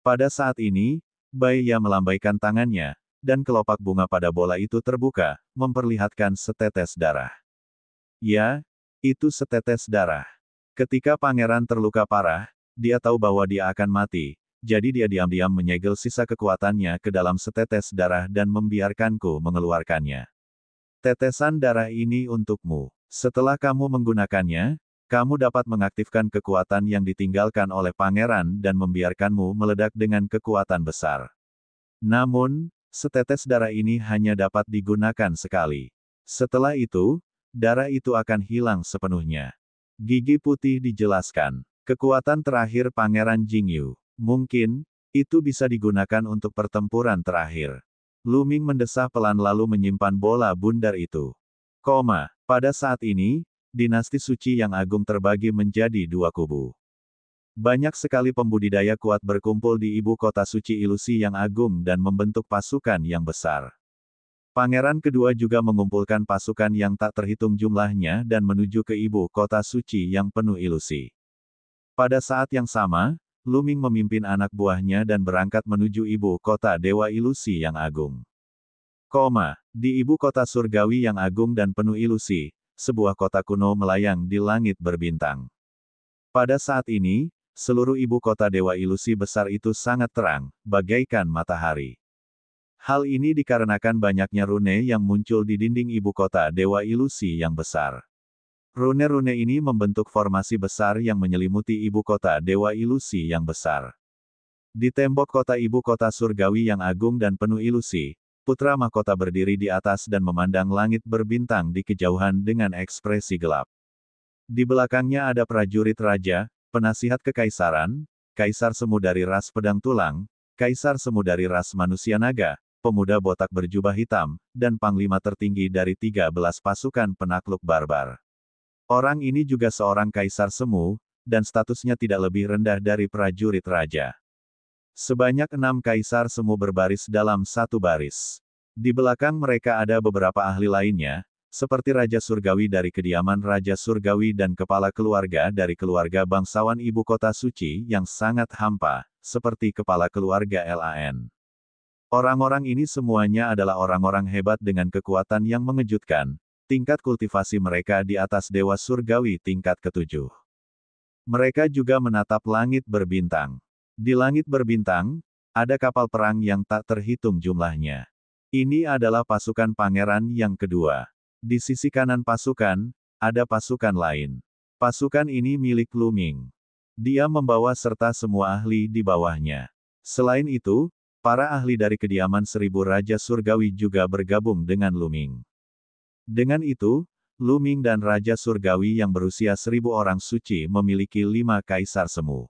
Pada saat ini, Baya melambaikan tangannya, dan kelopak bunga pada bola itu terbuka, memperlihatkan setetes darah. Ya, itu setetes darah. Ketika pangeran terluka parah, dia tahu bahwa dia akan mati, jadi dia diam-diam menyegel sisa kekuatannya ke dalam setetes darah dan membiarkanku mengeluarkannya. Tetesan darah ini untukmu. Setelah kamu menggunakannya, kamu dapat mengaktifkan kekuatan yang ditinggalkan oleh pangeran dan membiarkanmu meledak dengan kekuatan besar. Namun, setetes darah ini hanya dapat digunakan sekali. Setelah itu, darah itu akan hilang sepenuhnya. Gigi Putih dijelaskan. Kekuatan terakhir Pangeran Jingyu. Mungkin, itu bisa digunakan untuk pertempuran terakhir. Lu Ming mendesah pelan lalu menyimpan bola bundar itu. Pada saat ini, dinasti suci yang agung terbagi menjadi dua kubu. Banyak sekali pembudidaya kuat berkumpul di ibu kota suci ilusi yang agung dan membentuk pasukan yang besar. Pangeran kedua juga mengumpulkan pasukan yang tak terhitung jumlahnya dan menuju ke ibu kota suci yang penuh ilusi. Pada saat yang sama, Lu Ming memimpin anak buahnya dan berangkat menuju ibu kota Dewa Ilusi yang agung. Di ibu kota surgawi yang agung dan penuh ilusi, sebuah kota kuno melayang di langit berbintang. Pada saat ini, seluruh ibu kota Dewa Ilusi besar itu sangat terang, bagaikan matahari. Hal ini dikarenakan banyaknya rune yang muncul di dinding ibu kota Dewa Ilusi yang besar. Rune-rune ini membentuk formasi besar yang menyelimuti ibu kota Dewa Ilusi yang besar. Di tembok kota ibu kota surgawi yang agung dan penuh ilusi, putra mahkota berdiri di atas dan memandang langit berbintang di kejauhan dengan ekspresi gelap. Di belakangnya ada prajurit raja, penasihat kekaisaran, kaisar semu dari ras pedang tulang, kaisar semu dari ras manusia naga, pemuda botak berjubah hitam, dan panglima tertinggi dari 13 pasukan penakluk barbar. Orang ini juga seorang kaisar semu, dan statusnya tidak lebih rendah dari prajurit raja. Sebanyak 6 kaisar semu berbaris dalam satu baris. Di belakang mereka ada beberapa ahli lainnya, seperti Raja Surgawi dari kediaman Raja Surgawi dan kepala keluarga dari keluarga bangsawan ibu kota suci yang sangat hampa, seperti kepala keluarga Lan. Orang-orang ini semuanya adalah orang-orang hebat dengan kekuatan yang mengejutkan. Tingkat kultivasi mereka di atas Dewa Surgawi tingkat ke-7. Mereka juga menatap langit berbintang. Di langit berbintang, ada kapal perang yang tak terhitung jumlahnya. Ini adalah pasukan pangeran yang kedua. Di sisi kanan pasukan, ada pasukan lain. Pasukan ini milik Lu Ming. Dia membawa serta semua ahli di bawahnya. Selain itu, para ahli dari kediaman 1000 Raja Surgawi juga bergabung dengan Lu Ming. Dengan itu, Lu Ming dan Raja Surgawi yang berusia 1000 orang suci memiliki 5 kaisar semu.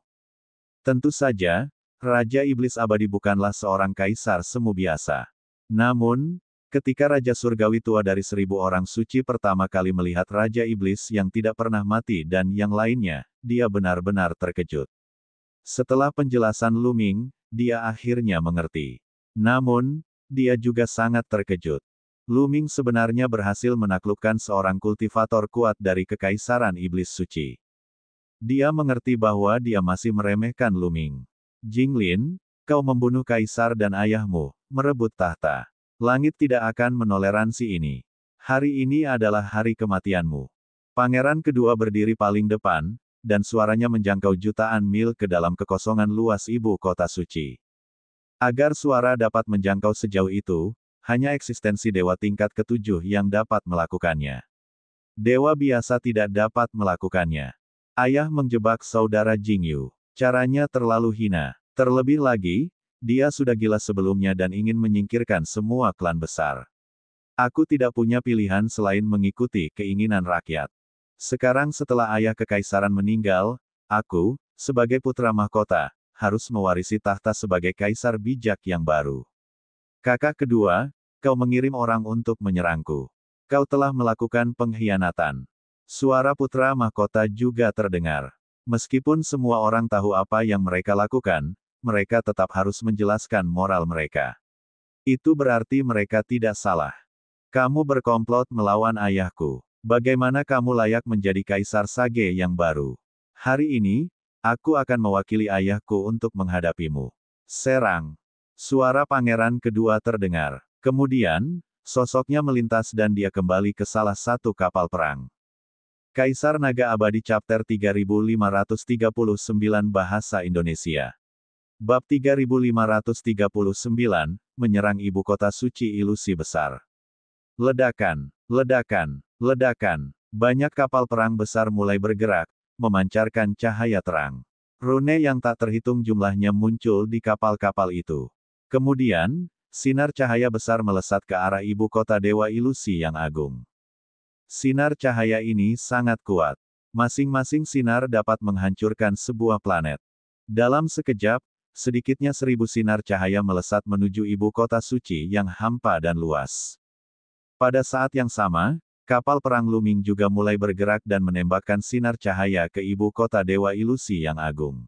Tentu saja, Raja Iblis Abadi bukanlah seorang kaisar semu biasa. Namun, ketika Raja Surgawi tua dari 1000 orang suci pertama kali melihat Raja Iblis yang tidak pernah mati dan yang lainnya, dia benar-benar terkejut. Setelah penjelasan Lu Ming, dia akhirnya mengerti. Namun, dia juga sangat terkejut. Lu Ming sebenarnya berhasil menaklukkan seorang kultivator kuat dari Kekaisaran Iblis Suci. Dia mengerti bahwa dia masih meremehkan Lu Ming. Jinglin, kau membunuh kaisar dan ayahmu, merebut tahta. Langit tidak akan menoleransi ini. Hari ini adalah hari kematianmu. Pangeran kedua berdiri paling depan, dan suaranya menjangkau jutaan mil ke dalam kekosongan luas ibu kota suci. Agar suara dapat menjangkau sejauh itu, hanya eksistensi dewa tingkat ke-7 yang dapat melakukannya. Dewa biasa tidak dapat melakukannya. Ayah menjebak saudara Jingyu. Caranya terlalu hina. Terlebih lagi, dia sudah gila sebelumnya dan ingin menyingkirkan semua klan besar. Aku tidak punya pilihan selain mengikuti keinginan rakyat. Sekarang setelah ayah kekaisaran meninggal, aku, sebagai putra mahkota, harus mewarisi tahta sebagai kaisar bijak yang baru. Kakak kedua, kau mengirim orang untuk menyerangku. Kau telah melakukan pengkhianatan. Suara putra mahkota juga terdengar. Meskipun semua orang tahu apa yang mereka lakukan, mereka tetap harus menjelaskan moral mereka. Itu berarti mereka tidak salah. Kamu berkomplot melawan ayahku. Bagaimana kamu layak menjadi kaisar Sage yang baru? Hari ini, aku akan mewakili ayahku untuk menghadapimu. Serang. Suara pangeran kedua terdengar. Kemudian, sosoknya melintas dan dia kembali ke salah satu kapal perang. Kaisar Naga Abadi Chapter 3539 Bahasa Indonesia. Bab 3539, Menyerang Ibu Kota Suci Ilusi Besar. Ledakan, ledakan, ledakan. Banyak kapal perang besar mulai bergerak, memancarkan cahaya terang. Rune yang tak terhitung jumlahnya muncul di kapal-kapal itu. Kemudian, sinar cahaya besar melesat ke arah ibu kota Dewa Ilusi yang agung. Sinar cahaya ini sangat kuat. Masing-masing sinar dapat menghancurkan sebuah planet. Dalam sekejap, sedikitnya 1000 sinar cahaya melesat menuju ibu kota suci yang hampa dan luas. Pada saat yang sama, kapal perang Luming juga mulai bergerak dan menembakkan sinar cahaya ke ibu kota Dewa Ilusi yang agung.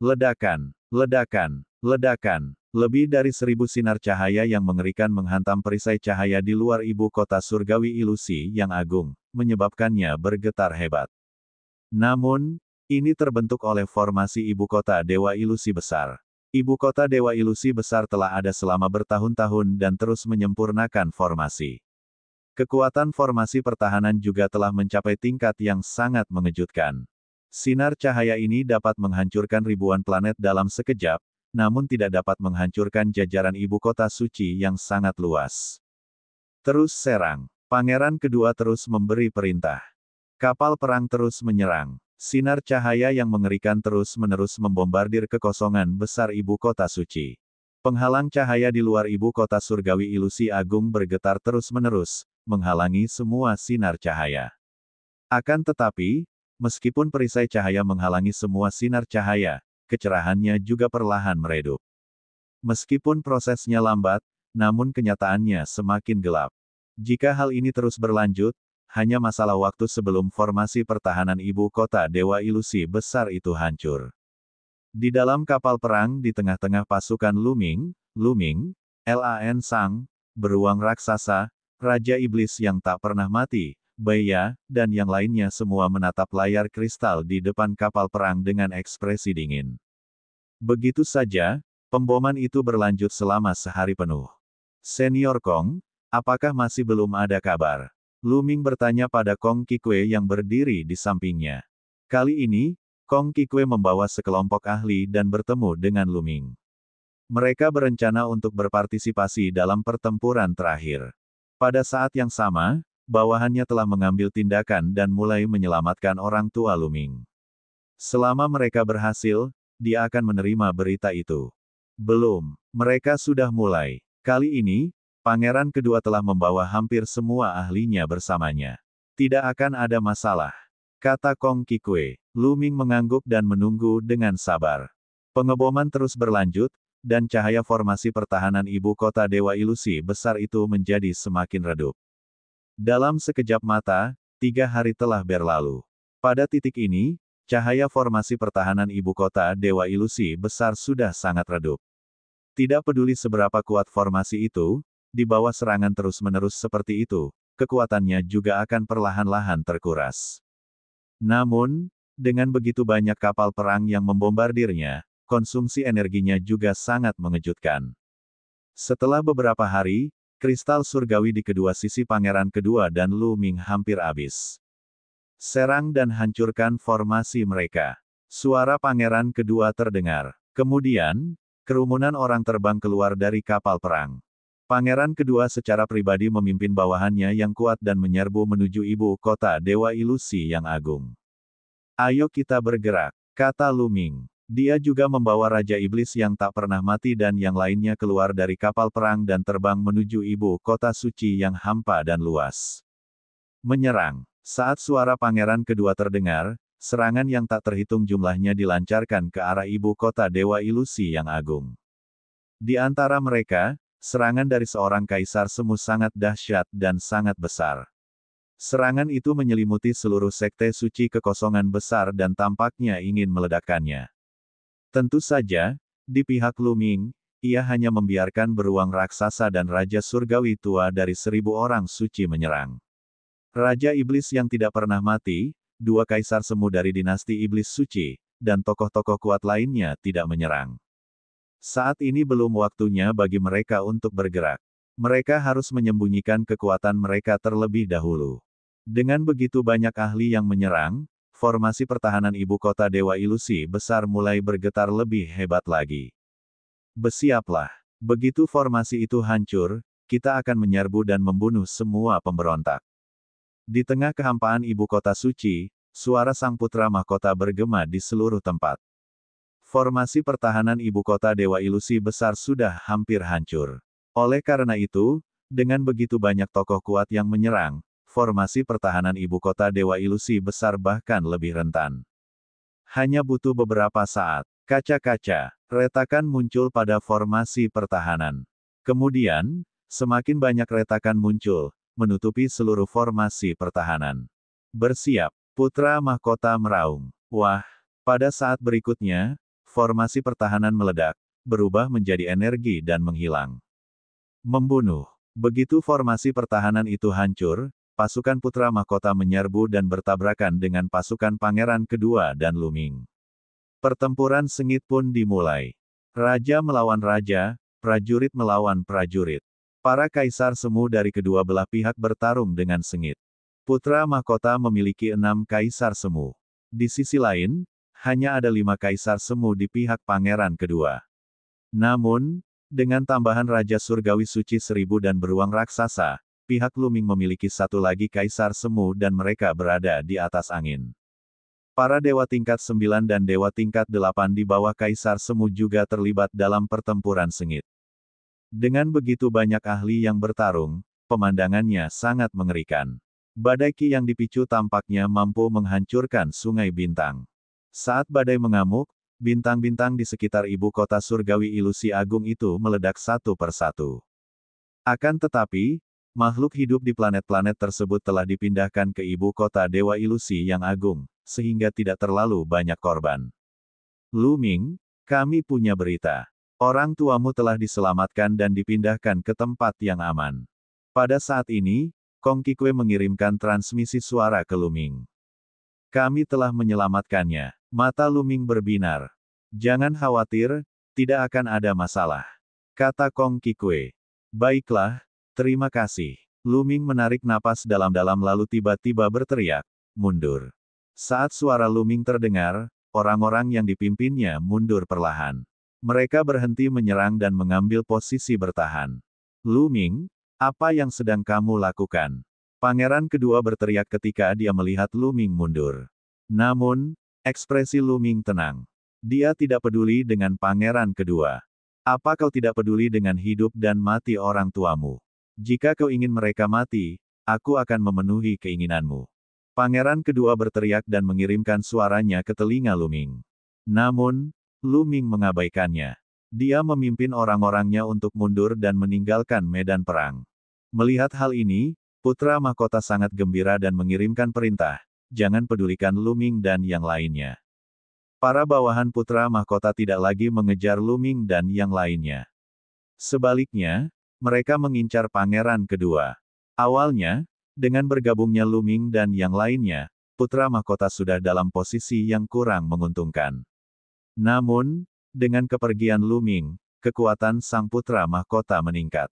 Ledakan, ledakan, ledakan. Lebih dari 1000 sinar cahaya yang mengerikan menghantam perisai cahaya di luar ibu kota surgawi Ilusi yang agung, menyebabkannya bergetar hebat. Namun, ini terbentuk oleh formasi ibu kota Dewa Ilusi Besar. Ibu kota Dewa Ilusi Besar telah ada selama bertahun-tahun dan terus menyempurnakan formasi. Kekuatan formasi pertahanan juga telah mencapai tingkat yang sangat mengejutkan. Sinar cahaya ini dapat menghancurkan ribuan planet dalam sekejap, namun tidak dapat menghancurkan jajaran ibu kota suci yang sangat luas. Terus serang. Pangeran kedua terus memberi perintah. Kapal perang terus menyerang. Sinar cahaya yang mengerikan terus-menerus membombardir kekosongan besar ibu kota suci. Penghalang cahaya di luar ibu kota surgawi Ilusi Agung bergetar terus-menerus, menghalangi semua sinar cahaya. Akan tetapi, meskipun perisai cahaya menghalangi semua sinar cahaya, kecerahannya juga perlahan meredup. Meskipun prosesnya lambat, namun kenyataannya semakin gelap. Jika hal ini terus berlanjut, hanya masalah waktu sebelum formasi pertahanan ibu kota Dewa Ilusi Besar itu hancur. Di dalam kapal perang di tengah-tengah pasukan Luming, Lan Sang, beruang raksasa, Raja Iblis yang tak pernah mati, Baya, dan yang lainnya semua menatap layar kristal di depan kapal perang dengan ekspresi dingin. Begitu saja, pemboman itu berlanjut selama sehari penuh. Senior Kong, apakah masih belum ada kabar? Luming bertanya pada Kong Qikue yang berdiri di sampingnya. Kali ini, Kong Qikue membawa sekelompok ahli dan bertemu dengan Luming. Mereka berencana untuk berpartisipasi dalam pertempuran terakhir. Pada saat yang sama, bawahannya telah mengambil tindakan dan mulai menyelamatkan orang tua Luming. Selama mereka berhasil, dia akan menerima berita itu. Belum, mereka sudah mulai. Kali ini, pangeran kedua telah membawa hampir semua ahlinya bersamanya. Tidak akan ada masalah, kata Kong Qikue. Luming mengangguk dan menunggu dengan sabar. Pengeboman terus berlanjut, dan cahaya formasi pertahanan ibu kota Dewa Ilusi Besar itu menjadi semakin redup. Dalam sekejap mata, 3 hari telah berlalu. Pada titik ini, cahaya formasi pertahanan ibu kota Dewa Ilusi Besar sudah sangat redup. Tidak peduli seberapa kuat formasi itu, di bawah serangan terus-menerus seperti itu, kekuatannya juga akan perlahan-lahan terkuras. Namun, dengan begitu banyak kapal perang yang membombardirnya, konsumsi energinya juga sangat mengejutkan. Setelah beberapa hari, kristal surgawi di kedua sisi pangeran kedua dan Luming hampir habis. Serang dan hancurkan formasi mereka. Suara pangeran kedua terdengar. Kemudian, kerumunan orang terbang keluar dari kapal perang. Pangeran kedua secara pribadi memimpin bawahannya yang kuat dan menyerbu menuju ibu kota Dewa Ilusi yang agung. Ayo kita bergerak, kata Luming. Dia juga membawa Raja Iblis yang tak pernah mati dan yang lainnya keluar dari kapal perang dan terbang menuju ibu kota suci yang hampa dan luas. Menyerang. Saat suara pangeran kedua terdengar, serangan yang tak terhitung jumlahnya dilancarkan ke arah ibu kota Dewa Ilusi yang agung. Di antara mereka, serangan dari seorang kaisar semu sangat dahsyat dan sangat besar. Serangan itu menyelimuti seluruh sekte suci kekosongan besar dan tampaknya ingin meledakkannya. Tentu saja, di pihak Lu Ming, ia hanya membiarkan beruang raksasa dan Raja Surgawi tua dari 1000 orang suci menyerang. Raja Iblis yang tidak pernah mati, 2 kaisar semu dari dinasti Iblis Suci, dan tokoh-tokoh kuat lainnya tidak menyerang. Saat ini belum waktunya bagi mereka untuk bergerak. Mereka harus menyembunyikan kekuatan mereka terlebih dahulu. Dengan begitu banyak ahli yang menyerang, formasi pertahanan ibu kota Dewa Ilusi besar mulai bergetar lebih hebat lagi. Bersiaplah. Begitu formasi itu hancur, kita akan menyerbu dan membunuh semua pemberontak. Di tengah kehampaan ibu kota suci, suara sang putra mahkota bergema di seluruh tempat. Formasi pertahanan ibu kota Dewa Ilusi besar sudah hampir hancur. Oleh karena itu, dengan begitu banyak tokoh kuat yang menyerang, formasi pertahanan ibu kota Dewa Ilusi besar bahkan lebih rentan. Hanya butuh beberapa saat, kaca-kaca, retakan muncul pada formasi pertahanan. Kemudian, semakin banyak retakan muncul, menutupi seluruh formasi pertahanan. Bersiap, putra mahkota meraung. Wah, pada saat berikutnya, formasi pertahanan meledak, berubah menjadi energi dan menghilang. Membunuh. Begitu formasi pertahanan itu hancur, pasukan putra mahkota menyerbu dan bertabrakan dengan pasukan pangeran kedua dan Lu Ming. Pertempuran sengit pun dimulai. Raja melawan raja, prajurit melawan prajurit. Para kaisar semu dari kedua belah pihak bertarung dengan sengit. Putra mahkota memiliki 6 kaisar semu. Di sisi lain, hanya ada 5 kaisar semu di pihak pangeran kedua. Namun, dengan tambahan Raja Surgawi Suci 1000 dan beruang raksasa, pihak Lu Ming memiliki 1 lagi kaisar semu dan mereka berada di atas angin. Para dewa tingkat 9 dan dewa tingkat 8 di bawah kaisar semu juga terlibat dalam pertempuran sengit. Dengan begitu banyak ahli yang bertarung, pemandangannya sangat mengerikan. Badai Ki yang dipicu tampaknya mampu menghancurkan Sungai Bintang. Saat badai mengamuk, bintang-bintang di sekitar ibu kota surgawi ilusi agung itu meledak satu persatu. Akan tetapi, makhluk hidup di planet-planet tersebut telah dipindahkan ke ibu kota Dewa Ilusi yang agung, sehingga tidak terlalu banyak korban. Lu Ming, kami punya berita. Orang tuamu telah diselamatkan dan dipindahkan ke tempat yang aman. Pada saat ini, Kong Qikue mengirimkan transmisi suara ke Lu Ming. Kami telah menyelamatkannya. Mata Lu Ming berbinar. Jangan khawatir, tidak akan ada masalah. Kata Kong Qikue. Baiklah, terima kasih. Lu Ming menarik napas dalam-dalam lalu tiba-tiba berteriak, mundur. Saat suara Lu Ming terdengar, orang-orang yang dipimpinnya mundur perlahan. Mereka berhenti menyerang dan mengambil posisi bertahan. Lu Ming, apa yang sedang kamu lakukan? Pangeran kedua berteriak ketika dia melihat Lu Ming mundur. Namun, ekspresi Lu Ming tenang. Dia tidak peduli dengan pangeran kedua. Apa kau tidak peduli dengan hidup dan mati orang tuamu? Jika kau ingin mereka mati, aku akan memenuhi keinginanmu. Pangeran kedua berteriak dan mengirimkan suaranya ke telinga Lu Ming. Namun, Lu Ming mengabaikannya. Dia memimpin orang-orangnya untuk mundur dan meninggalkan medan perang. Melihat hal ini, putra mahkota sangat gembira dan mengirimkan perintah, jangan pedulikan Lu Ming dan yang lainnya. Para bawahan putra mahkota tidak lagi mengejar Lu Ming dan yang lainnya. Sebaliknya, mereka mengincar pangeran kedua. Awalnya, dengan bergabungnya Lu Ming dan yang lainnya, putra mahkota sudah dalam posisi yang kurang menguntungkan. Namun, dengan kepergian Lu Ming, kekuatan sang putra mahkota meningkat.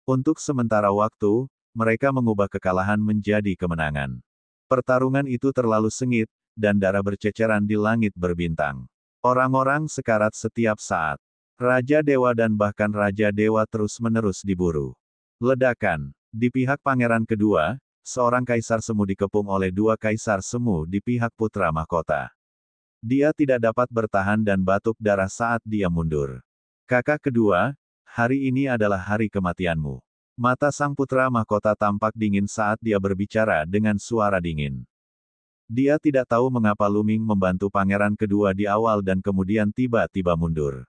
Untuk sementara waktu, mereka mengubah kekalahan menjadi kemenangan. Pertarungan itu terlalu sengit, dan darah berceceran di langit berbintang. Orang-orang sekarat setiap saat. Raja Dewa dan bahkan Raja Dewa terus-menerus diburu. Ledakan. Di pihak pangeran kedua, seorang kaisar semu dikepung oleh 2 kaisar semu di pihak putra mahkota. Dia tidak dapat bertahan dan batuk darah saat dia mundur. Kakak kedua, hari ini adalah hari kematianmu. Mata sang putra mahkota tampak dingin saat dia berbicara dengan suara dingin. Dia tidak tahu mengapa Luming membantu pangeran kedua di awal dan kemudian tiba-tiba mundur.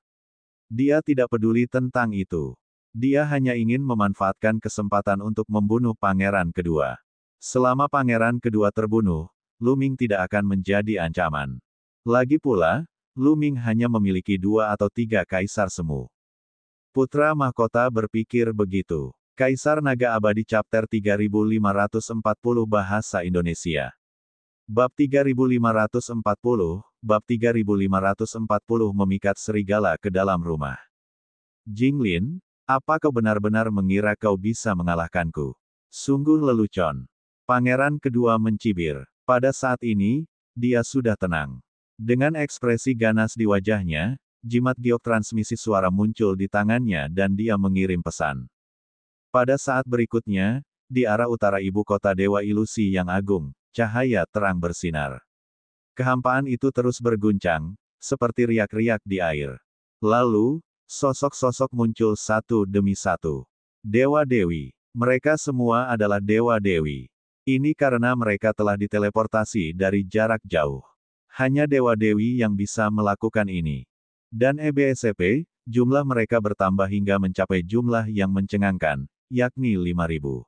Dia tidak peduli tentang itu. Dia hanya ingin memanfaatkan kesempatan untuk membunuh pangeran kedua. Selama pangeran kedua terbunuh, Luming tidak akan menjadi ancaman. Lagi pula, Luming hanya memiliki 2 atau 3 kaisar semu. Putra mahkota berpikir begitu. Kaisar Naga Abadi Chapter 3540 Bahasa Indonesia. Bab 3540, Bab 3540 Memikat serigala ke dalam rumah. Jinglin, apa kau benar-benar mengira kau bisa mengalahkanku? Sungguh lelucon. Pangeran kedua mencibir. Pada saat ini, dia sudah tenang. Dengan ekspresi ganas di wajahnya, jimat giok transmisi suara muncul di tangannya dan dia mengirim pesan. Pada saat berikutnya, di arah utara ibu kota Dewa Ilusi yang agung, cahaya terang bersinar. Kehampaan itu terus berguncang, seperti riak-riak di air. Lalu, sosok-sosok muncul satu demi satu. Dewa-dewi. Mereka semua adalah dewa-dewi. Ini karena mereka telah diteleportasi dari jarak jauh. Hanya dewa-dewi yang bisa melakukan ini. Dan EBSP, jumlah mereka bertambah hingga mencapai jumlah yang mencengangkan, yakni 5.000.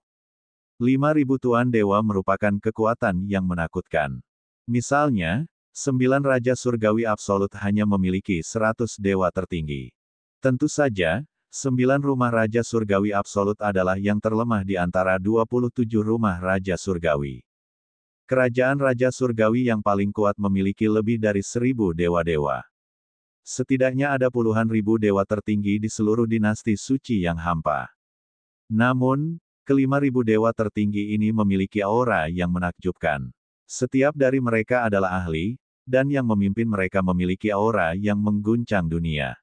5.000 Tuan Dewa merupakan kekuatan yang menakutkan. Misalnya, 9 Raja Surgawi Absolut hanya memiliki 100 dewa tertinggi. Tentu saja, 9 rumah Raja Surgawi Absolut adalah yang terlemah di antara 27 rumah Raja Surgawi. Kerajaan Raja Surgawi yang paling kuat memiliki lebih dari 1.000 dewa-dewa. Setidaknya ada puluhan ribu dewa tertinggi di seluruh dinasti suci yang hampa. Namun, ke-5.000 dewa tertinggi ini memiliki aura yang menakjubkan. Setiap dari mereka adalah ahli, dan yang memimpin mereka memiliki aura yang mengguncang dunia.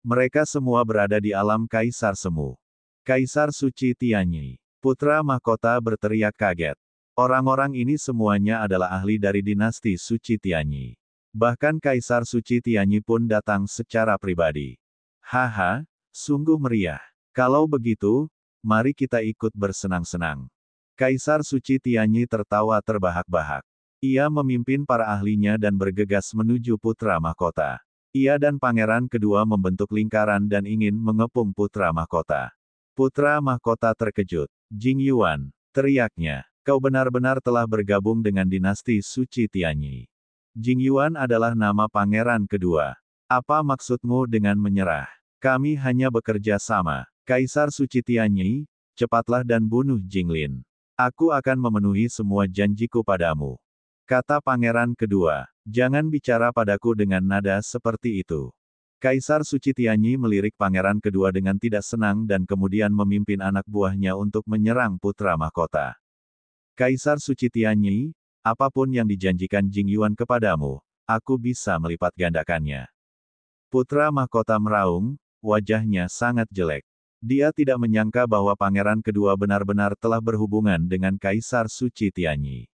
Mereka semua berada di alam Kaisar Semu. Kaisar Suci Tianyi. Putra mahkota berteriak kaget. Orang-orang ini semuanya adalah ahli dari dinasti Suci Tianyi. Bahkan Kaisar Suci Tianyi pun datang secara pribadi. Haha, sungguh meriah. Kalau begitu, mari kita ikut bersenang-senang. Kaisar Suci Tianyi tertawa terbahak-bahak. Ia memimpin para ahlinya dan bergegas menuju putra mahkota. Ia dan pangeran kedua membentuk lingkaran dan ingin mengepung putra mahkota. Putra mahkota terkejut. Jing Yuan, teriaknya, kau benar-benar telah bergabung dengan dinasti Suci Tianyi. Jing Yuan adalah nama pangeran kedua. Apa maksudmu dengan menyerah? Kami hanya bekerja sama. Kaisar Suci Tianyi, cepatlah dan bunuh Jinglin. Aku akan memenuhi semua janjiku padamu. Kata pangeran kedua, jangan bicara padaku dengan nada seperti itu. Kaisar Suci Tianyi melirik pangeran kedua dengan tidak senang dan kemudian memimpin anak buahnya untuk menyerang putra mahkota. Kaisar Suci Tianyi, apapun yang dijanjikan Jing Yuan kepadamu, aku bisa melipat gandakannya. Putra mahkota meraung, wajahnya sangat jelek. Dia tidak menyangka bahwa pangeran kedua benar-benar telah berhubungan dengan Kaisar Suci Tianyi.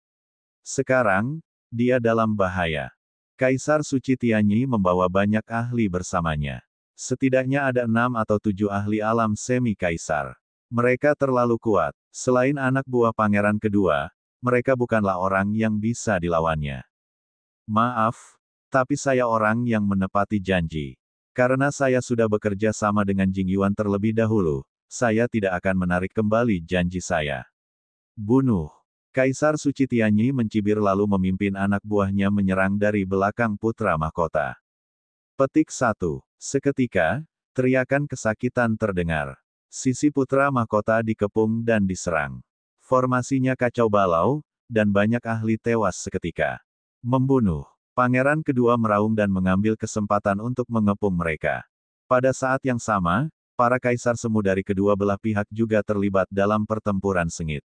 Sekarang, dia dalam bahaya. Kaisar Suci Tianyi membawa banyak ahli bersamanya. Setidaknya ada 6 atau 7 ahli alam semi-kaisar. Mereka terlalu kuat. Selain anak buah pangeran kedua, mereka bukanlah orang yang bisa dilawannya. Maaf, tapi saya orang yang menepati janji. Karena saya sudah bekerja sama dengan Jing Yuan terlebih dahulu, saya tidak akan menarik kembali janji saya. Bunuh. Kaisar Suci Tianyi mencibir lalu memimpin anak buahnya menyerang dari belakang putra mahkota. Petik 1. Seketika, teriakan kesakitan terdengar. Sisi putra mahkota dikepung dan diserang. Formasinya kacau balau, dan banyak ahli tewas seketika. Membunuh. Pangeran kedua meraung dan mengambil kesempatan untuk mengepung mereka. Pada saat yang sama, para kaisar semu dari kedua belah pihak juga terlibat dalam pertempuran sengit.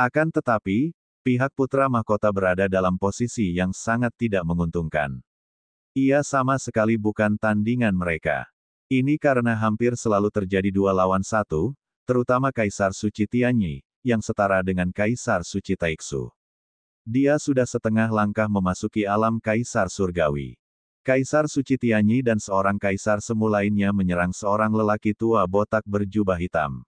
Akan tetapi, pihak putra mahkota berada dalam posisi yang sangat tidak menguntungkan. Ia sama sekali bukan tandingan mereka. Ini karena hampir selalu terjadi 2 lawan 1, terutama Kaisar Suci Tianyi, yang setara dengan Kaisar Suci Taiksu. Dia sudah setengah langkah memasuki alam Kaisar Surgawi. Kaisar Suci Tianyi dan seorang kaisar semu lainnya menyerang seorang lelaki tua botak berjubah hitam.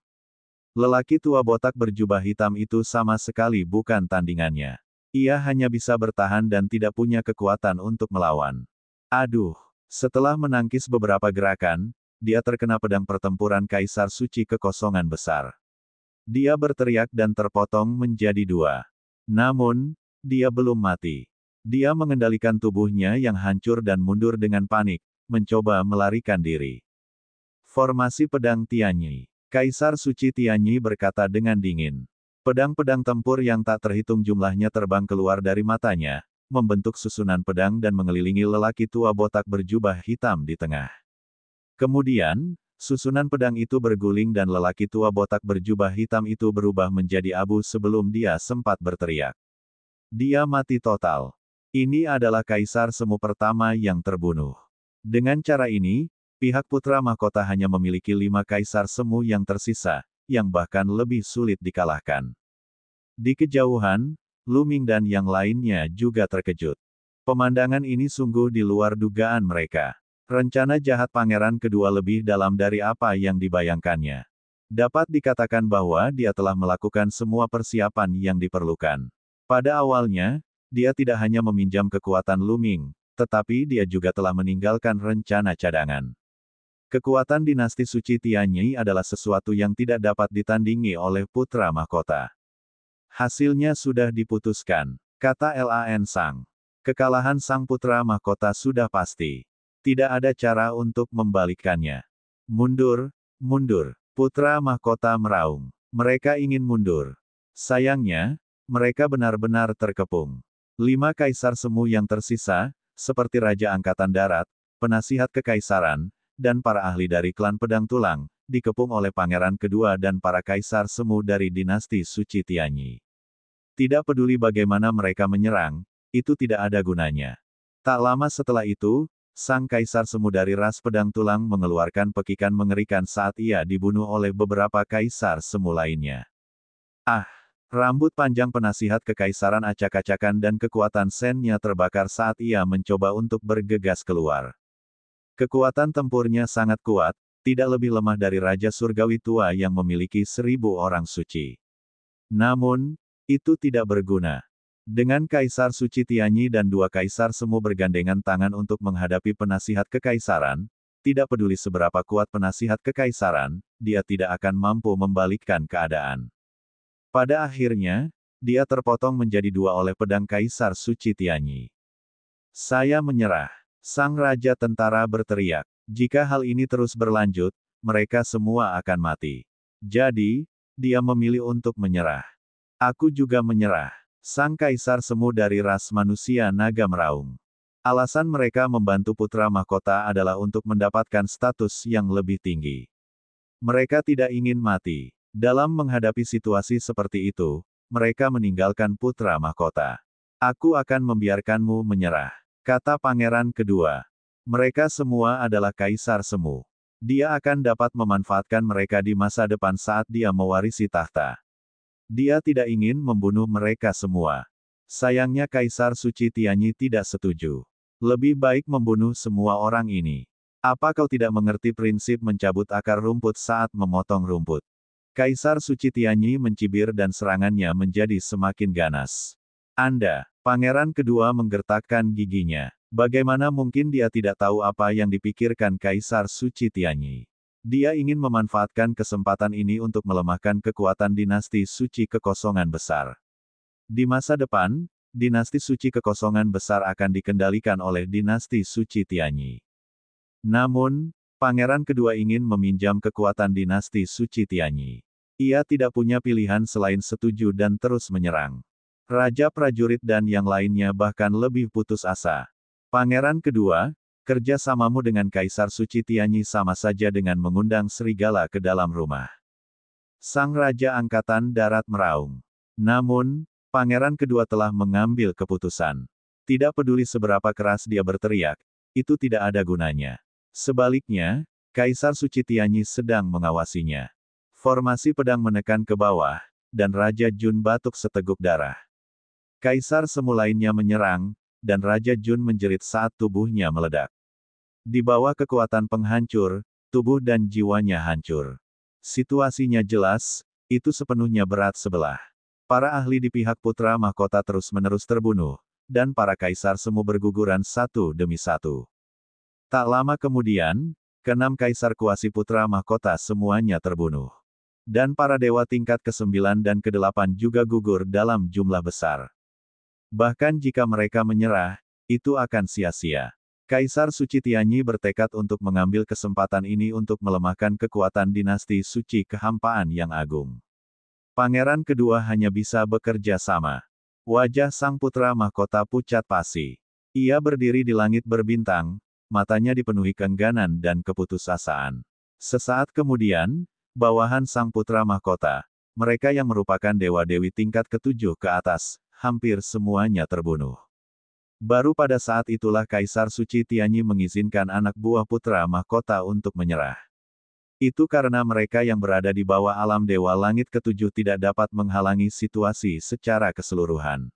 Lelaki tua botak berjubah hitam itu sama sekali bukan tandingannya. Ia hanya bisa bertahan dan tidak punya kekuatan untuk melawan. Aduh! Setelah menangkis beberapa gerakan, dia terkena pedang pertempuran Kaisar Suci Kekosongan Besar. Dia berteriak dan terpotong menjadi dua. Namun, dia belum mati. Dia mengendalikan tubuhnya yang hancur dan mundur dengan panik, mencoba melarikan diri. Formasi Pedang Tianyi. Kaisar Suci Tianyi berkata dengan dingin. Pedang-pedang tempur yang tak terhitung jumlahnya terbang keluar dari matanya, membentuk susunan pedang dan mengelilingi lelaki tua botak berjubah hitam di tengah. Kemudian, susunan pedang itu berguling dan lelaki tua botak berjubah hitam itu berubah menjadi abu sebelum dia sempat berteriak. Dia mati total. Ini adalah kaisar semu pertama yang terbunuh. Dengan cara ini, pihak putra mahkota hanya memiliki 5 kaisar semu yang tersisa, yang bahkan lebih sulit dikalahkan. Di kejauhan, Lu Ming dan yang lainnya juga terkejut. Pemandangan ini sungguh di luar dugaan mereka. Rencana jahat pangeran kedua lebih dalam dari apa yang dibayangkannya. Dapat dikatakan bahwa dia telah melakukan semua persiapan yang diperlukan. Pada awalnya, dia tidak hanya meminjam kekuatan Lu Ming, tetapi dia juga telah meninggalkan rencana cadangan. Kekuatan dinasti Suci Tianyi adalah sesuatu yang tidak dapat ditandingi oleh putra mahkota. Hasilnya sudah diputuskan, kata Lan Sang. Kekalahan sang putra mahkota sudah pasti. Tidak ada cara untuk membalikkannya. Mundur, mundur. Putra mahkota meraung. Mereka ingin mundur. Sayangnya, mereka benar-benar terkepung. 5 kaisar semu yang tersisa, seperti Raja Angkatan Darat, penasihat kekaisaran, dan para ahli dari klan Pedang Tulang, dikepung oleh pangeran kedua dan para kaisar semu dari dinasti Suci Tianyi. Tidak peduli bagaimana mereka menyerang, itu tidak ada gunanya. Tak lama setelah itu, sang kaisar semu dari ras Pedang Tulang mengeluarkan pekikan mengerikan saat ia dibunuh oleh beberapa kaisar semu lainnya. Ah! Rambut panjang penasihat kekaisaran acak-acakan dan kekuatan sennya terbakar saat ia mencoba untuk bergegas keluar. Kekuatan tempurnya sangat kuat, tidak lebih lemah dari Raja Surgawi tua yang memiliki 1000 orang suci. Namun, itu tidak berguna. Dengan Kaisar Suci Tianyi dan 2 kaisar semu bergandengan tangan untuk menghadapi penasihat kekaisaran, tidak peduli seberapa kuat penasihat kekaisaran, dia tidak akan mampu membalikkan keadaan. Pada akhirnya, dia terpotong menjadi 2 oleh pedang Kaisar Suci Tianyi. Saya menyerah. Sang Raja Tentara berteriak. Jika hal ini terus berlanjut, mereka semua akan mati. Jadi, dia memilih untuk menyerah. Aku juga menyerah. Sang Kaisar semu dari ras manusia naga meraung. Alasan mereka membantu putra mahkota adalah untuk mendapatkan status yang lebih tinggi. Mereka tidak ingin mati. Dalam menghadapi situasi seperti itu, mereka meninggalkan putra mahkota. Aku akan membiarkanmu menyerah, kata pangeran kedua. Mereka semua adalah kaisar semu. Dia akan dapat memanfaatkan mereka di masa depan saat dia mewarisi tahta. Dia tidak ingin membunuh mereka semua. Sayangnya Kaisar Suci Tianyi tidak setuju. Lebih baik membunuh semua orang ini. Apa kau tidak mengerti prinsip mencabut akar rumput saat memotong rumput? Kaisar Suci Tianyi mencibir dan serangannya menjadi semakin ganas. Anda, pangeran kedua menggertakkan giginya. Bagaimana mungkin dia tidak tahu apa yang dipikirkan Kaisar Suci Tianyi? Dia ingin memanfaatkan kesempatan ini untuk melemahkan kekuatan dinasti Suci Kekosongan Besar. Di masa depan, dinasti Suci Kekosongan Besar akan dikendalikan oleh dinasti Suci Tianyi. Namun, pangeran kedua ingin meminjam kekuatan dinasti Suci Tianyi. Ia tidak punya pilihan selain setuju dan terus menyerang. Raja prajurit dan yang lainnya bahkan lebih putus asa. Pangeran kedua, kerja samamu dengan Kaisar Suci Tianyi sama saja dengan mengundang serigala ke dalam rumah. Sang Raja Angkatan Darat meraung. Namun, pangeran kedua telah mengambil keputusan. Tidak peduli seberapa keras dia berteriak, itu tidak ada gunanya. Sebaliknya, Kaisar Suci Tianyi sedang mengawasinya. Formasi pedang menekan ke bawah, dan Raja Jun batuk seteguk darah. Kaisar Semu lainnya menyerang, dan Raja Jun menjerit saat tubuhnya meledak. Di bawah kekuatan penghancur, tubuh dan jiwanya hancur. Situasinya jelas, itu sepenuhnya berat sebelah. Para ahli di pihak putra mahkota terus-menerus terbunuh, dan para kaisar semu berguguran satu demi satu. Tak lama kemudian, keenam kaisar kuasi putra mahkota semuanya terbunuh. Dan para dewa tingkat ke-9 dan ke-8 juga gugur dalam jumlah besar. Bahkan jika mereka menyerah, itu akan sia-sia. Kaisar Suci Tianyi bertekad untuk mengambil kesempatan ini untuk melemahkan kekuatan dinasti suci kehampaan yang agung. Pangeran kedua hanya bisa bekerja sama. Wajah sang putra mahkota pucat pasi. Ia berdiri di langit berbintang, matanya dipenuhi keengganan dan keputusasaan. Sesaat kemudian, bawahan sang putra mahkota, mereka yang merupakan dewa-dewi tingkat ke-7 ke atas, hampir semuanya terbunuh. Baru pada saat itulah Kaisar Suci Tianyi mengizinkan anak buah putra mahkota untuk menyerah. Itu karena mereka yang berada di bawah alam dewa langit ke-7 tidak dapat menghalangi situasi secara keseluruhan.